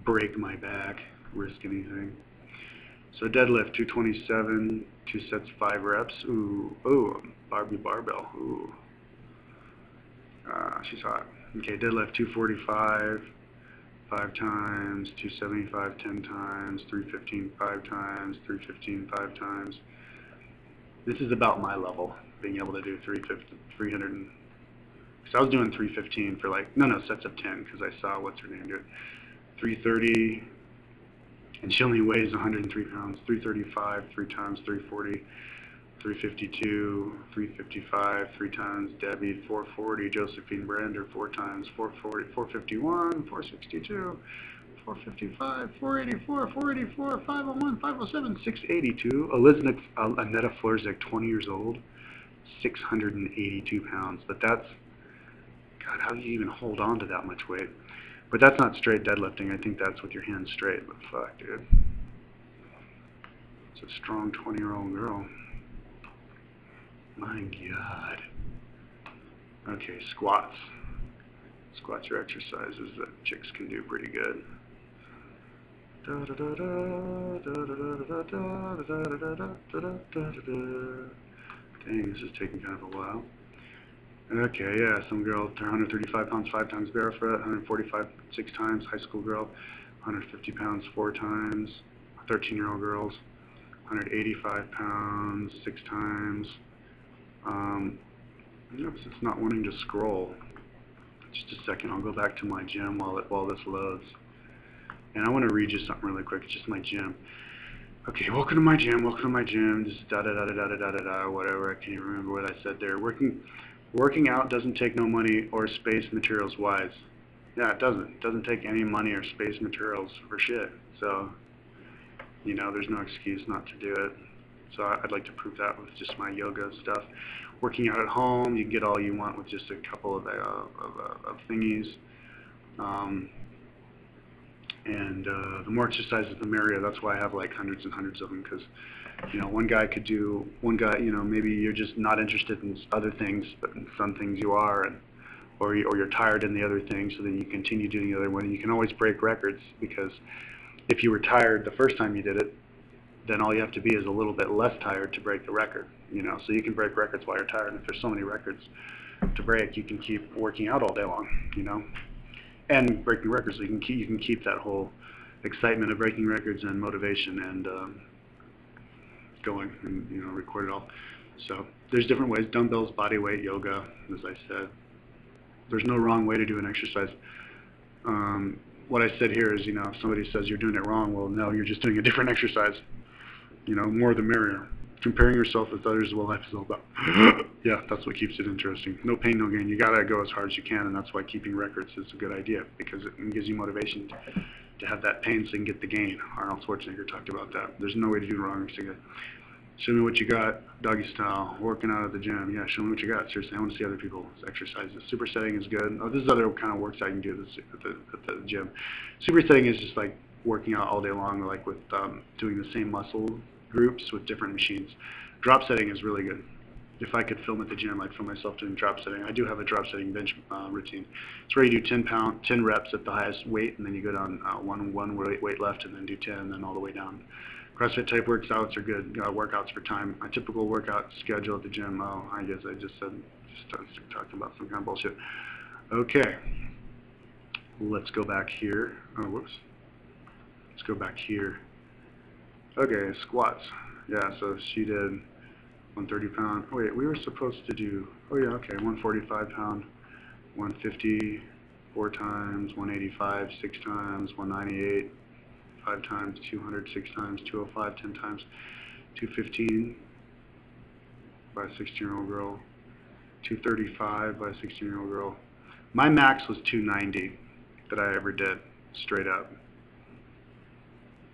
break my back, risk anything. So deadlift 227, 2 sets, 5 reps. Ooh, Barbie barbell. Ooh, she's hot. Okay, deadlift 245, 5 times, 275, 10 times, 315, 5 times, 315, 5 times. This is about my level, being able to do 300. Because I was doing 315 for like, no, sets of 10, because I saw what's her name do it. 330, and she only weighs 103 pounds. 335, 3 times, 340, 352, 355, 3 times, Debbie, 440, Josephine Brander, 4 times, 440, 451, 462, 455, 484, 484, 501, 507, 682. Aneta Florzik, 20 years old, 682 pounds. But that's, God, how do you even hold on to that much weight? But that's not straight deadlifting. I think that's with your hands straight. But fuck, dude. It's a strong 20-year-old girl. My God. Okay, squats. Squats are exercises that chicks can do pretty good. Dang, this is taking kind of a while. Okay, yeah, some girl, 135 pounds, 5 times barefoot, 145, 6 times, high school girl, 150 pounds, 4 times, 13-year-old girls, 185 pounds, 6 times. Oops, it's not wanting to scroll. Just a second, I'll go back to my gym while this loads. And I want to read you something really quick. It's just my gym. Okay, welcome to my gym, just da-da-da-da-da-da-da-da, whatever, I can't even remember what I said there. Working out doesn't take no money or space materials wise. Yeah, it doesn't. It doesn't take any money or space materials for shit. So, you know, there's no excuse not to do it. So I'd like to prove that with just my yoga stuff. Working out at home, you can get all you want with just a couple of thingies. The more exercises, the merrier. That's why I have like hundreds and hundreds of them, because, you know, one guy, you know, maybe you're just not interested in other things, but in some things you are, or you're tired in the other things, so then you continue doing the other one. And you can always break records, because if you were tired the first time you did it, then all you have to be is a little bit less tired to break the record, you know. So you can break records while you're tired, and if there's so many records to break, you can keep working out all day long, you know. And breaking records, so you can keep that whole excitement of breaking records and motivation and going, and, you know, record it all. So there's different ways: dumbbells, body weight, yoga. As I said, there's no wrong way to do an exercise. What I said here is, you know, if somebody says you're doing it wrong, well, no, you're just doing a different exercise. You know, more the merrier. Comparing yourself with others is what life is all about. Yeah, that's what keeps it interesting. No pain, no gain. You gotta go as hard as you can, and that's why keeping records is a good idea, because it gives you motivation to have that pain so you can get the gain. Arnold Schwarzenegger talked about that. There's no way to do wrong. Show me what you got, doggy style, working out at the gym. Yeah, show me what you got. Seriously, I want to see other people's exercises. Supersetting is good. Oh, this is other kind of works I can do at the gym. Supersetting is just like working out all day long, like with doing the same muscle groups with different machines. Drop setting is really good. If I could film at the gym, I'd film myself doing drop setting. I do have a drop setting bench routine. It's where you do 10 reps at the highest weight, and then you go down one weight left, and then do 10, and then all the way down. CrossFit type workouts are good. Workouts for time. My typical workout schedule at the gym. Oh, I guess I just talked about some kind of bullshit. Okay, let's go back here. Oh, whoops. Let's go back here. Okay, squats. Yeah, so she did 130 pound. Oh, wait, we were supposed to do. Oh yeah, okay, 145 pound, 150 4 times, 185 6 times, 198. 5 times, 200 6 times, 205 10 times, 215 by a 16-year-old girl, 235 by a 16-year-old girl. My max was 290 that I ever did, straight up.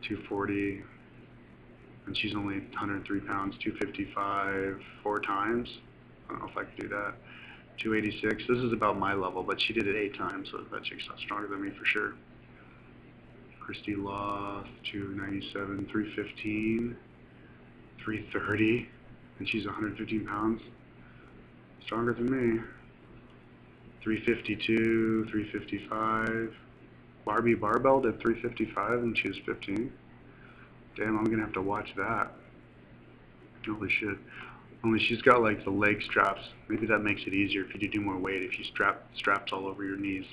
240, and she's only 103 pounds, 255 4 times. I don't know if I could do that. 286, this is about my level, but she did it 8 times, so that chick's not stronger than me for sure. Christy Loth, 297, 315, 330, and she's 115 pounds. Stronger than me. 352, 355. Barbie Barbell did 355 and she was 15. Damn, I'm gonna have to watch that. Holy shit. Only she's got like the leg straps. Maybe that makes it easier if you do more weight, if you straps all over your knees.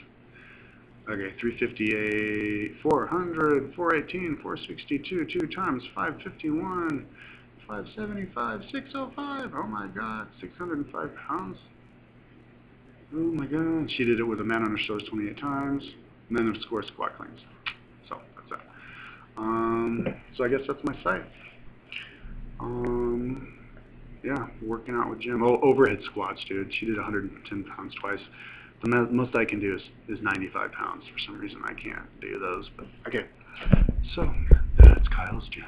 Okay, 358, 400, 418, 462, 2 times, 551, 575, 605. Oh my god, 605 pounds. Oh my god. She did it with a man on her shoulders 28 times. And then of course squat cleans. So that's that. So I guess that's my site. Yeah, working out with Jim. Oh, overhead squats, dude. She did 110 pounds twice. The most I can do is 95 pounds. For some reason I can't do those. But okay. So that's Kyle's gym.